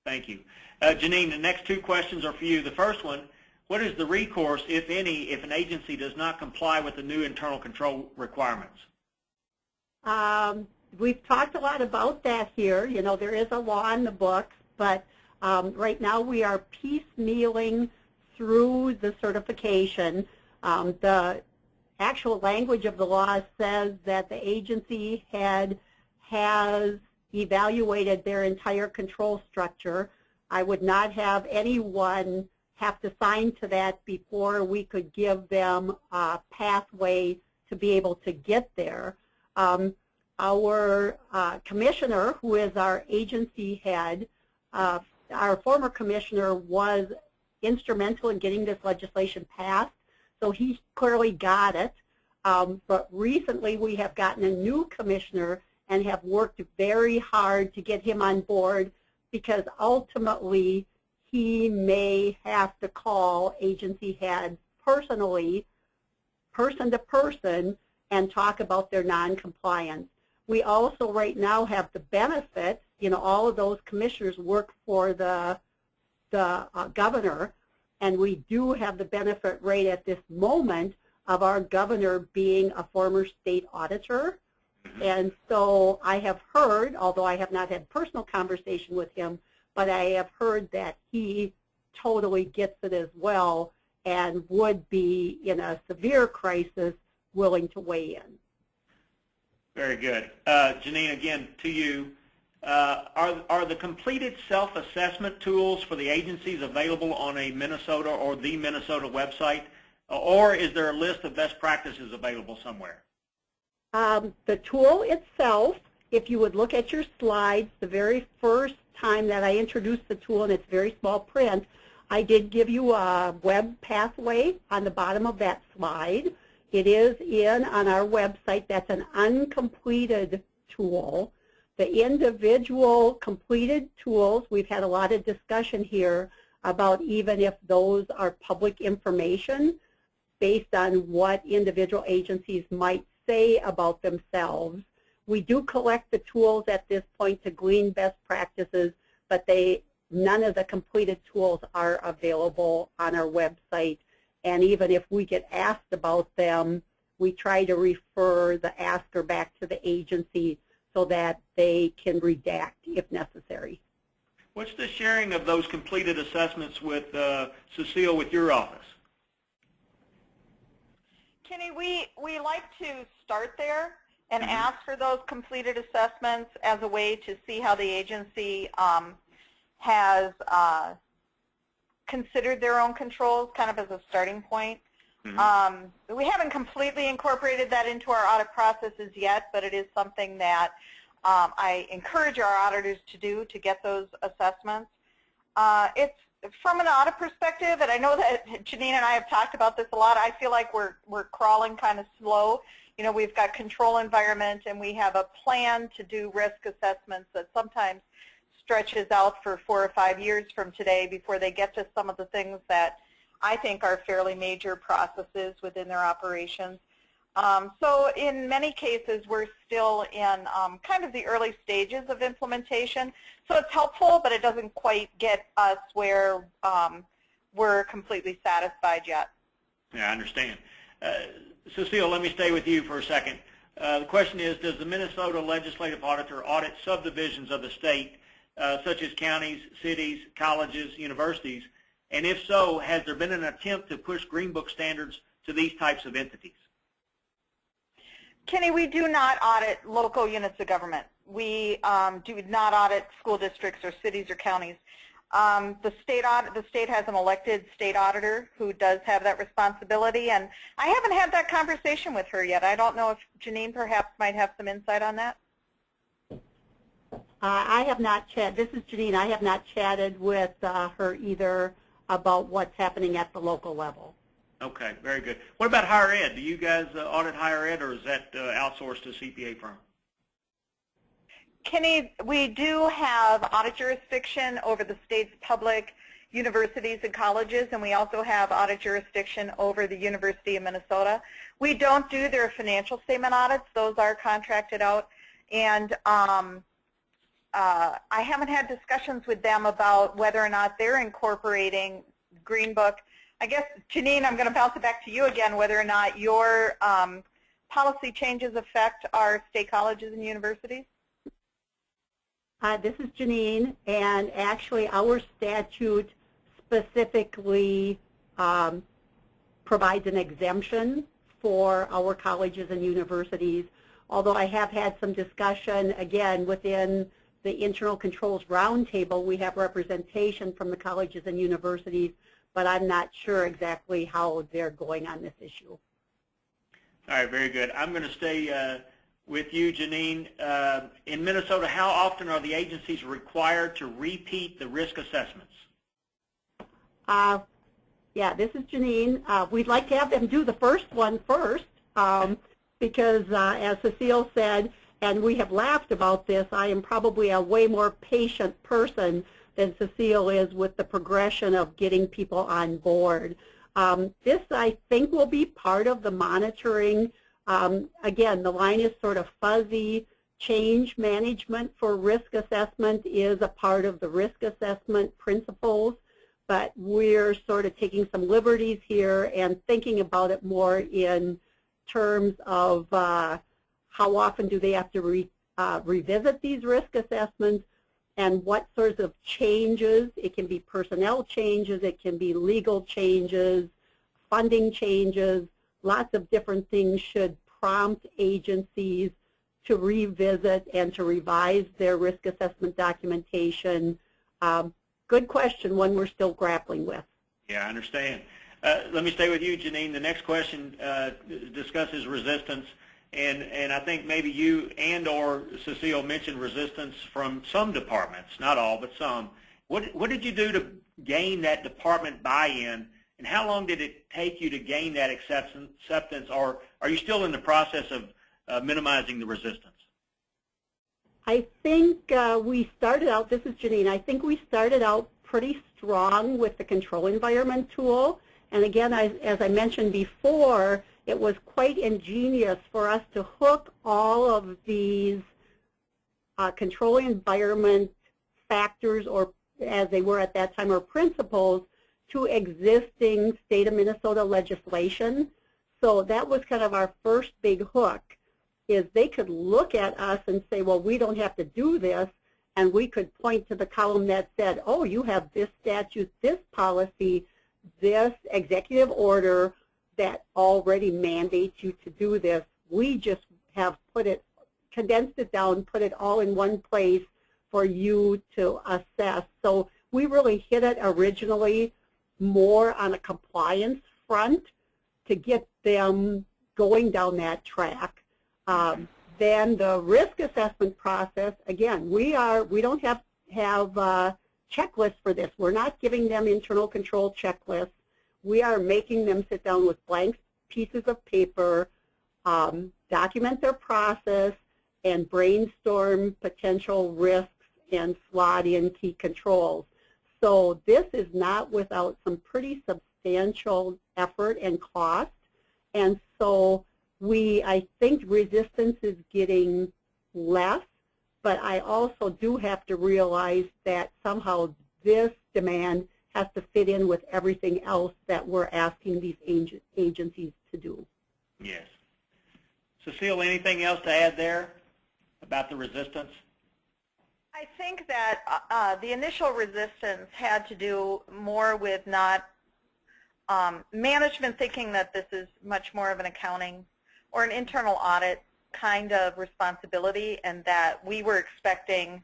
Thank you. Janine, the next two questions are for you. The first one, what is the recourse, if any, if an agency does not comply with the new internal control requirements? We've talked a lot about that here. You know, there is a law in the books, but right now we are piecemealing through the certification. The actual language of the law says that the agency has evaluated their entire control structure. I would not have anyone have to sign to that before we could give them a pathway to be able to get there. Our commissioner, who is our agency head, our former commissioner was instrumental in getting this legislation passed, so he clearly got it. But recently we have gotten a new commissioner and have worked very hard to get him on board, because ultimately he may have to call agency heads personally, person to person, and talk about their non-compliance. We also right now have the benefit, all of those commissioners work for the governor, and we do have the benefit right at this moment of our governor being a former state auditor. And so I have heard, although I have not had personal conversation with him, but I have heard that he totally gets it as well and would be, in a severe crisis, willing to weigh in. Very good. Janine, again, to you, are the completed self-assessment tools for the agencies available on a Minnesota or the Minnesota website, or is there a list of best practices available somewhere? The tool itself, if you would look at your slides, the very first time that I introduced the tool, and it's very small print, I did give you a web pathway on the bottom of that slide. It is on our website. That's an uncompleted tool. The individual completed tools, we've had a lot of discussion here about even if those are public information based on what individual agencies might say about themselves. We do collect the tools at this point to glean best practices, but none of the completed tools are available on our website. And even if we get asked about them, we try to refer the asker back to the agency so that they can redact if necessary. What's the sharing of those completed assessments with Cecile, with your office? Kenny, we like to start there and ask for those completed assessments as a way to see how the agency has considered their own controls, kind of as a starting point. We haven't completely incorporated that into our audit processes yet, but it is something that I encourage our auditors to do, to get those assessments. It's from an audit perspective, and I know that Janine and I have talked about this a lot, I feel like we're crawling kind of slow. We've got control environment, and we have a plan to do risk assessments that sometimes stretches out for 4 or 5 years from today before they get to some of the things that I think are fairly major processes within their operations. So in many cases, we're still in kind of the early stages of implementation. So it's helpful, but it doesn't quite get us where we're completely satisfied yet. Yeah, I understand. Cecile, let me stay with you for a second. The question is, does the Minnesota Legislative Auditor audit subdivisions of the state, such as counties, cities, colleges, universities? And if so, has there been an attempt to push Green Book standards to these types of entities? Kenny, we do not audit local units of government. We do not audit school districts or cities or counties. The state has an elected state auditor who does have that responsibility, and I haven't had that conversation with her yet. I don't know if Janine perhaps might have some insight on that. I have not chatted. This is Janine. I have not chatted with her either about what's happening at the local level. Okay, very good. What about higher ed? Do you guys audit higher ed, or is that outsourced to a CPA firm? Kenny, we do have audit jurisdiction over the state's public universities and colleges, and we also have audit jurisdiction over the University of Minnesota. We don't do their financial statement audits. Those are contracted out. And I haven't had discussions with them about whether or not they're incorporating Green Book. I guess, Janine, I'm going to bounce it back to you again, whether or not your policy changes affect our state colleges and universities. This is Janine, and actually our statute specifically provides an exemption for our colleges and universities, although I have had some discussion, again, within the Internal Controls Roundtable. We have representation from the colleges and universities, but I'm not sure exactly how they're going on this issue. All right, very good. I'm going to stay with you, Janine. In Minnesota, how often are the agencies required to repeat the risk assessments? Yeah, this is Janine. We'd like to have them do the first one first because, as Cecile said, and we have laughed about this, I am probably a way more patient person than Cecile is with the progression of getting people on board. This, I think, will be part of the monitoring. Again, the line is sort of fuzzy. Change management for risk assessment is a part of the risk assessment principles, but we're sort of taking some liberties here and thinking about it more in terms of how often do they have to revisit these risk assessments and what sorts of changes. It can be personnel changes, it can be legal changes, funding changes, lots of different things should prompt agencies to revisit and to revise their risk assessment documentation. Good question, one we're still grappling with. Yeah, I understand. Let me stay with you, Janine. The next question discusses resistance, and I think maybe you and or Cecile mentioned resistance from some departments, not all, but some. What did you do to gain that department buy-in, and how long did it take you to gain that acceptance, or are you still in the process of minimizing the resistance? I think we started out, this is Janine, I think we started out pretty strong with the control environment tool. And again, as I mentioned before, it was quite ingenious for us to hook all of these control environment factors, or as they were at that time, or principles, to existing state of Minnesota legislation. So that was kind of our first big hook, is they could look at us and say, well, we don't have to do this, and we could point to the column that said, oh, you have this statute, this policy, this executive order that already mandates you to do this. We just have put it, condensed it down, put it all in one place for you to assess. So we really hit it originally more on a compliance front to get them going down that track. Then the risk assessment process, again, we don't have checklists for this. We're not giving them internal control checklists. We are making them sit down with blank pieces of paper, document their process, and brainstorm potential risks and slot in key controls. So this is not without some pretty substantial effort and cost. And so I think resistance is getting less, but I also do have to realize that somehow this demand has to fit in with everything else that we're asking these agencies to do. Yes. Cecile, anything else to add there about the resistance? I think that the initial resistance had to do more with not management thinking that this is much more of an accounting or an internal audit kind of responsibility, and that we were expecting,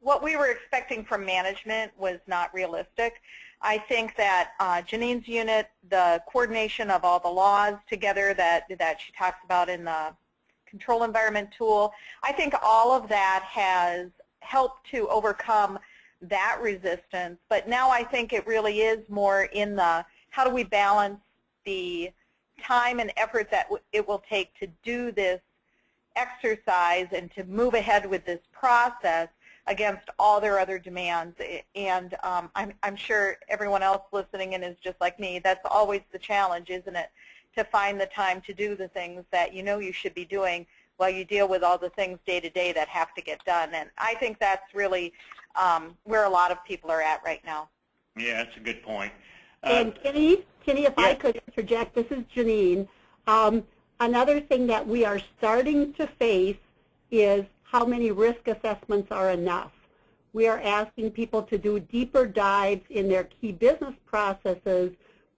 what we were expecting from management was not realistic. I think that Janine's unit, the coordination of all the laws together that she talks about in the control environment tool, I think all of that has helped to overcome that resistance. But now I think it really is more in the how do we balance the time and effort that it will take to do this exercise and to move ahead with this process against all their other demands. And I'm sure everyone else listening in is just like me. That's always the challenge, isn't it? To find the time to do the things that you know you should be doing while you deal with all the things day to day that have to get done. And I think that's really where a lot of people are at right now. Yeah, that's a good point. And Kenny, if I could interject, this is Janine. Another thing that we are starting to face is how many risk assessments are enough. We are asking people to do deeper dives in their key business processes,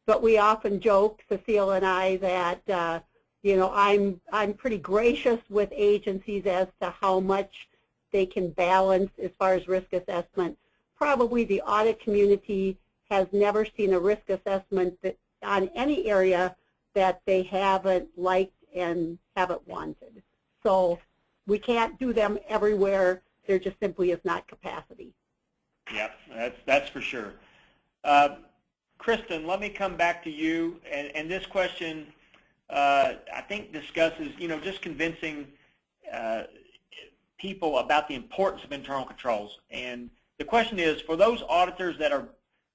but we often joke, Cecile and I, that you know, I'm pretty gracious with agencies as to how much they can balance as far as risk assessment. Probably the audit community has never seen a risk assessment that, on any area that they haven't liked and haven't wanted. So we can't do them everywhere. There just simply is not capacity. Yep, that's for sure. Kristen, let me come back to you. And this question, I think, discusses, you know, just convincing people about the importance of internal controls. And the question is, for those auditors that are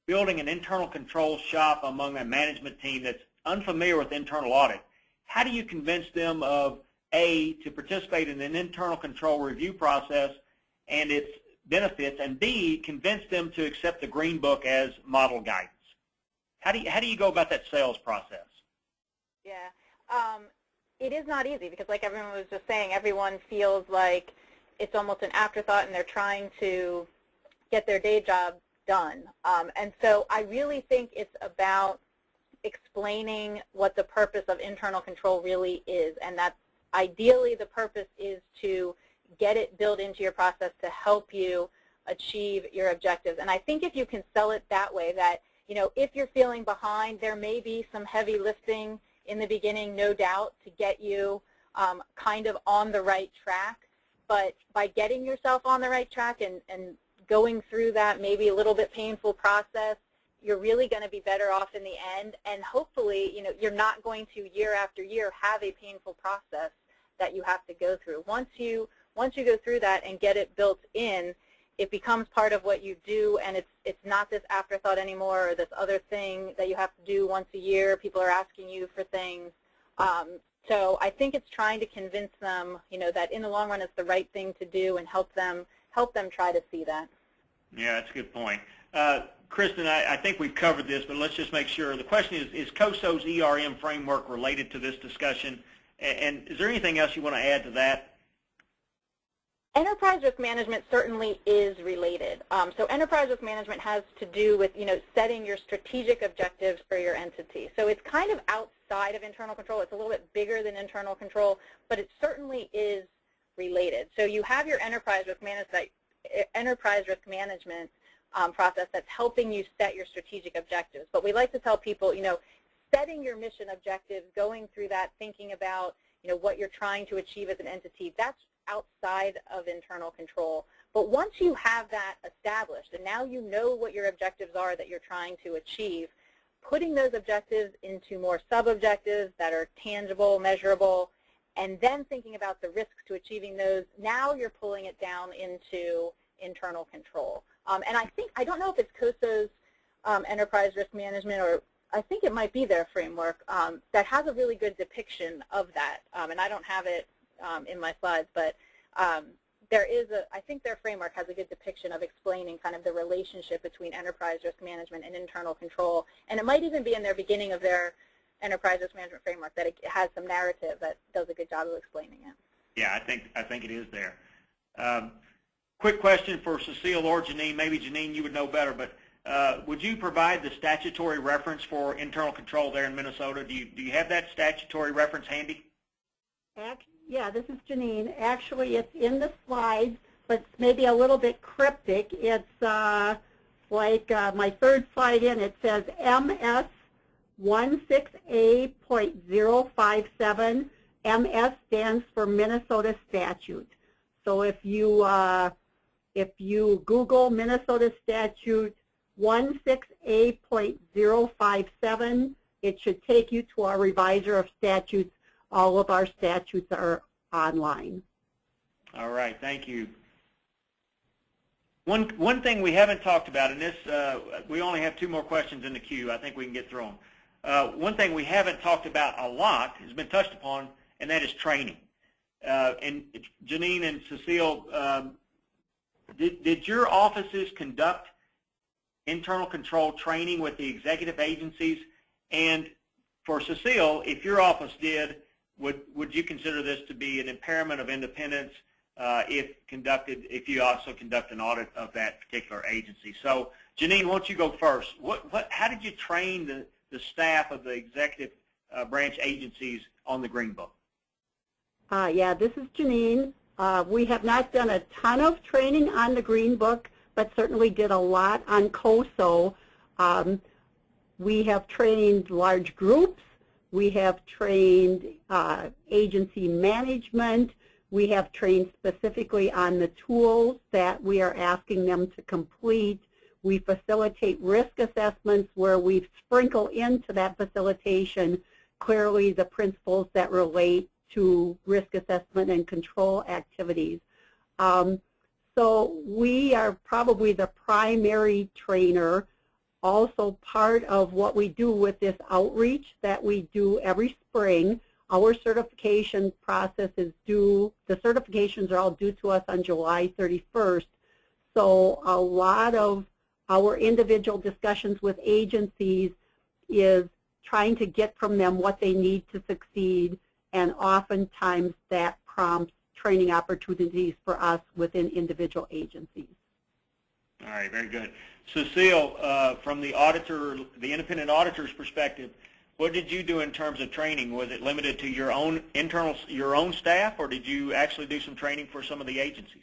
building an internal control shop among a management team that's unfamiliar with internal audit, how do you convince them of, A, to participate in an internal control review process and its benefits, and B, convince them to accept the Green Book as model guidance? How do you go about that sales process? Yeah, it is not easy because, like everyone was just saying, everyone feels like it's almost an afterthought and they're trying to get their day job done. And so I really think it's about explaining what the purpose of internal control really is, and that ideally the purpose is to get it built into your process to help you achieve your objectives. And I think if you can sell it that way, that, you know, if you're feeling behind, there may be some heavy lifting in the beginning, no doubt, to get you kind of on the right track. But by getting yourself on the right track and going through that maybe a little bit painful process, you're really going to be better off in the end. And hopefully, you know, you're not going to year after year have a painful process that you have to go through. Once you go through that and get it built in, it becomes part of what you do, and it's not this afterthought anymore or this other thing that you have to do once a year. People are asking you for things. So I think it's trying to convince them, you know, that in the long run it's the right thing to do, and help them try to see that. Yeah, that's a good point. Kristen, I think we've covered this, but let's just make sure. The question is COSO's ERM framework related to this discussion? And is there anything else you want to add to that? Enterprise risk management certainly is related. So enterprise risk management has to do with, you know, setting your strategic objectives for your entity. So it's kind of outside of internal control. It's a little bit bigger than internal control, but it certainly is related. So you have your enterprise risk management process that's helping you set your strategic objectives. But we like to tell people, you know, setting your mission objectives, going through that, thinking about, you know, what you're trying to achieve as an entity, that's outside of internal control. But once you have that established, and now you know what your objectives are that you're trying to achieve, putting those objectives into more sub-objectives that are tangible, measurable, and then thinking about the risks to achieving those, now you're pulling it down into internal control. And I don't know if it's COSO's enterprise risk management, or I think it might be their framework that has a really good depiction of that. And I don't have it in my slides, but I think their framework has a good depiction of explaining kind of the relationship between enterprise risk management and internal control. And it might even be in their beginning of their enterprise risk management framework that it has some narrative that does a good job of explaining it. Yeah, I think it is there. Quick question for Cecile or Janine. Maybe Janine, you would know better, but would you provide the statutory reference for internal control there in Minnesota? Do you have that statutory reference handy? Yeah, this is Janine. Actually, it's in the slides, but it's maybe a little bit cryptic. It's like my third slide in. It says MS 16A.057. MS stands for Minnesota statute. So if you Google Minnesota statute 16A.057, it should take you to our reviser of statutes. All of our statutes are online. All right, thank you. One thing we haven't talked about, and this we only have 2 more questions in the queue. I think we can get through them. One thing we haven't talked about a lot has been touched upon, and that is training. And Janine and Cecile, did your offices conduct internal control training with the executive agencies? And for Cecile, if your office did, would you consider this to be an impairment of independence if you also conduct an audit of that particular agency? So, Janine, why don't you go first? How did you train the staff of the executive branch agencies on the Green Book? Yeah, this is Janine. We have not done a ton of training on the Green Book, but certainly did a lot on COSO. We have trained large groups. We have trained agency management. We have trained specifically on the tools that we are asking them to complete. We facilitate risk assessments where we sprinkle into that facilitation clearly the principles that relate to risk assessment and control activities. So we are probably the primary trainer also part of what we do with this outreach that we do every spring. Our certification process is due, the certifications are all due to us on July 31st. So a lot of our individual discussions with agencies is trying to get from them what they need to succeed, and oftentimes that prompts training opportunities for us within individual agencies. All right, very good. Cecile, from the auditor, the independent auditor's perspective, what did you do in terms of training? Was it limited to your own your own staff, or did you actually do some training for some of the agencies?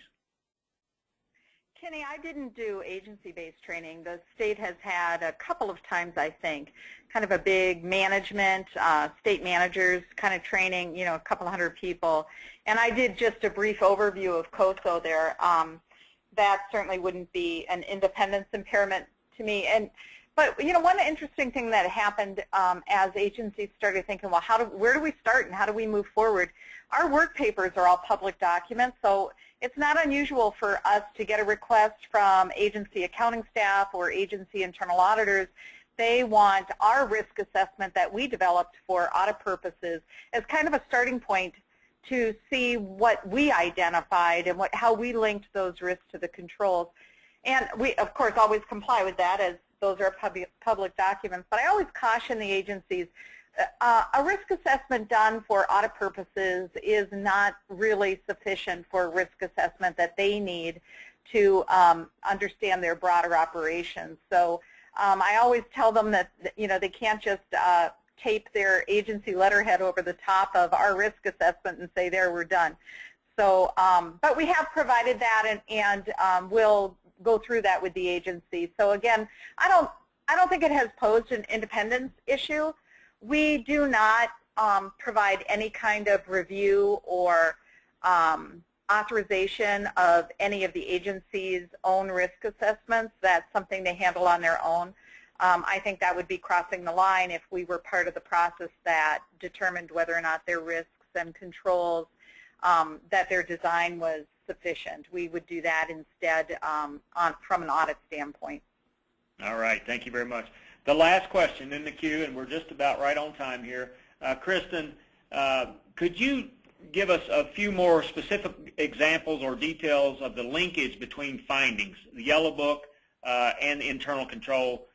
Kenny, I didn't do agency-based training. The state has had a couple of times, I think, kind of a big management, state managers kind of training, you know, a couple hundred people. And I did just a brief overview of COSO there. That certainly wouldn't be an independence impairment to me. But you know, one interesting thing that happened as agencies started thinking, well, where do we start and how do we move forward? Our work papers are all public documents, so it's not unusual for us to get a request from agency accounting staff or agency internal auditors. They want our risk assessment that we developed for audit purposes as kind of a starting point to see what we identified and how we linked those risks to the controls. And we, of course, always comply with that, as those are public documents. But I always caution the agencies, a risk assessment done for audit purposes is not really sufficient for risk assessment that they need to understand their broader operations. So I always tell them that, you know, they can't just tape their agency letterhead over the top of our risk assessment and say, there, we're done. So, but we have provided that, and we'll go through that with the agency. So again, I don't think it has posed an independence issue. We do not provide any kind of review or authorization of any of the agency's own risk assessments. That's something they handle on their own. I think that would be crossing the line if we were part of the process that determined whether or not their risks and controls, that their design was sufficient. We would do that instead from an audit standpoint. All right, thank you very much. The last question in the queue, and we're just about right on time here. Kristen, could you give us a few more specific examples or details of the linkage between findings, the Yellow Book and the internal control,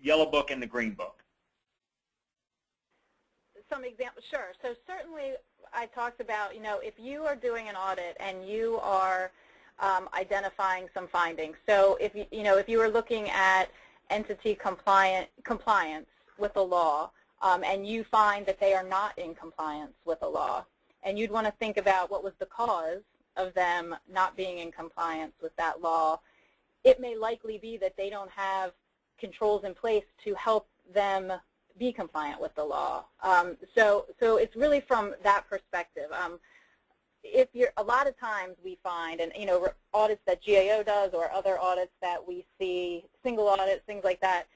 Yellow Book and the Green Book? Some examples, sure. So certainly I talked about, you know, if you are doing an audit and you are identifying some findings. So if you were looking at entity compliance with the law, and you find that they are not in compliance with the law, and you'd want to think about what was the cause of them not being in compliance with that law, it may likely be that they don't have controls in place to help them be compliant with the law. So it's really from that perspective. A lot of times we find, and you know, audits that GAO does or other audits that we see, single audits, things like that,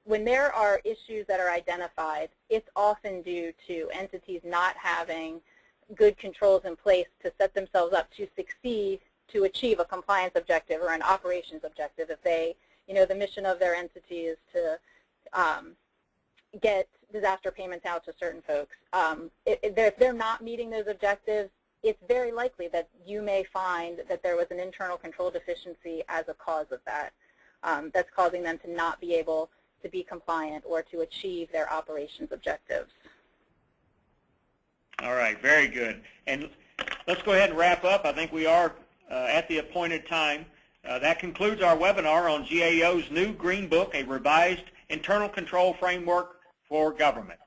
when there are issues that are identified, it's often due to entities not having good controls in place to set themselves up to succeed, to achieve a compliance objective or an operations objective. If they, you know, the mission of their entity is to get disaster payments out to certain folks. If they're not meeting those objectives, it's very likely that you may find that there was an internal control deficiency as a cause of that, that's causing them to not be able to be compliant or to achieve their operations objectives. All right, very good. And let's go ahead and wrap up. I think we are at the appointed time. That concludes our webinar on GAO's new Green Book, a revised internal control framework for government.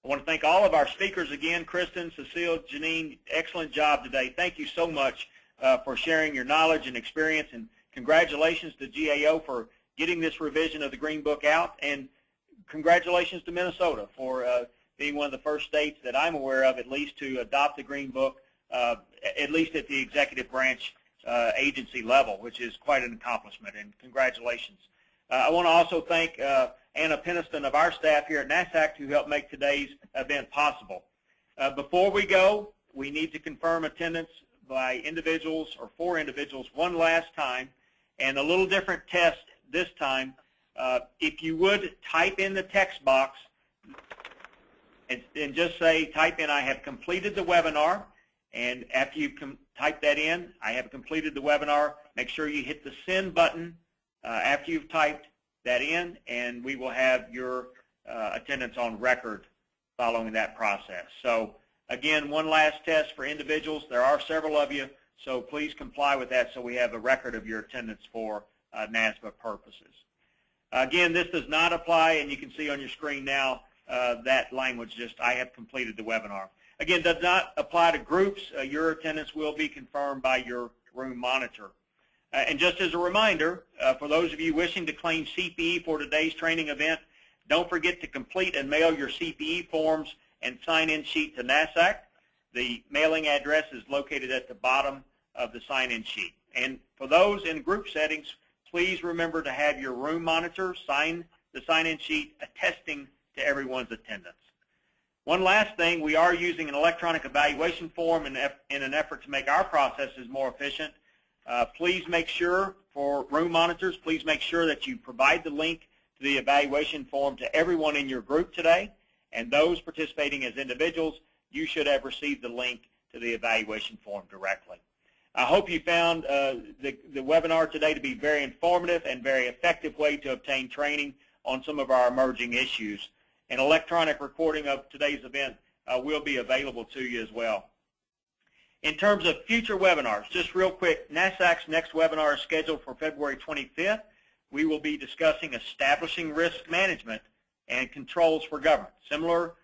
I want to thank all of our speakers again. Kristen, Cecile, Janine, excellent job today. Thank you so much for sharing your knowledge and experience, and congratulations to GAO for getting this revision of the Green Book out, and congratulations to Minnesota for being one of the first states that I'm aware of, at least, to adopt the Green Book, at least at the executive branch agency level, which is quite an accomplishment, and congratulations. I want to also thank Anna Peniston of our staff here at NASACT who helped make today's event possible. Before we go, we need to confirm attendance by individuals or for individuals one last time, and a little different test this time. If you would type in the text box and just say, type in, I have completed the webinar. And after you type that in, I have completed the webinar, make sure you hit the send button after you've typed that in, and we will have your attendance on record following that process. So again, one last test for individuals. There are several of you, so please comply with that so we have a record of your attendance for NASBA purposes. Again, this does not apply, and you can see on your screen now that language, just I have completed the webinar. Again, does not apply to groups. Your attendance will be confirmed by your room monitor. And just as a reminder, for those of you wishing to claim CPE for today's training event, don't forget to complete and mail your CPE forms and sign-in sheet to NASACT. The mailing address is located at the bottom of the sign-in sheet. And for those in group settings, please remember to have your room monitor sign the sign-in sheet attesting to everyone's attendance. One last thing, we are using an electronic evaluation form in an effort to make our processes more efficient. Please make sure, for room monitors, please make sure that you provide the link to the evaluation form to everyone in your group today. And those participating as individuals, you should have received the link to the evaluation form directly. I hope you found the webinar today to be very informative and very effective way to obtain training on some of our emerging issues. An electronic recording of today's event will be available to you as well. In terms of future webinars, just real quick, NASACT's next webinar is scheduled for February 25th. We will be discussing establishing risk management and controls for government. Similar,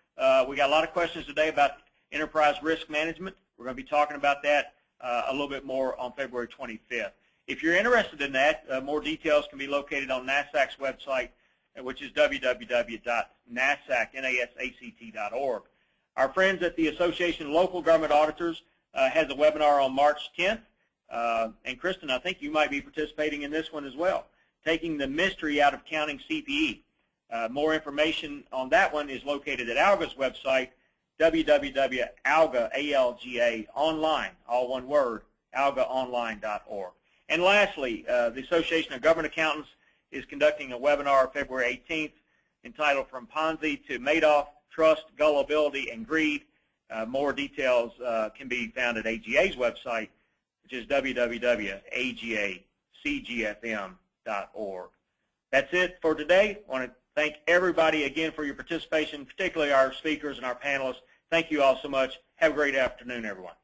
we got a lot of questions today about enterprise risk management. We're going to be talking about that a little bit more on February 25th. If you're interested in that, more details can be located on NASACT's website, which is www.nasact.org. Our friends at the Association of Local Government Auditors has a webinar on March 10th. And Kristen, I think you might be participating in this one as well, taking the mystery out of counting CPE. More information on that one is located at ALGA's website, www.alga, online, all one word, algaonline.org. And lastly, the Association of Government Accountants is conducting a webinar February 18th entitled From Ponzi to Madoff, Trust, Gullibility, and Greed. More details can be found at AGA's website, which is www.agacgfm.org. That's it for today. I want to thank everybody again for your participation, particularly our speakers and our panelists. Thank you all so much. Have a great afternoon, everyone.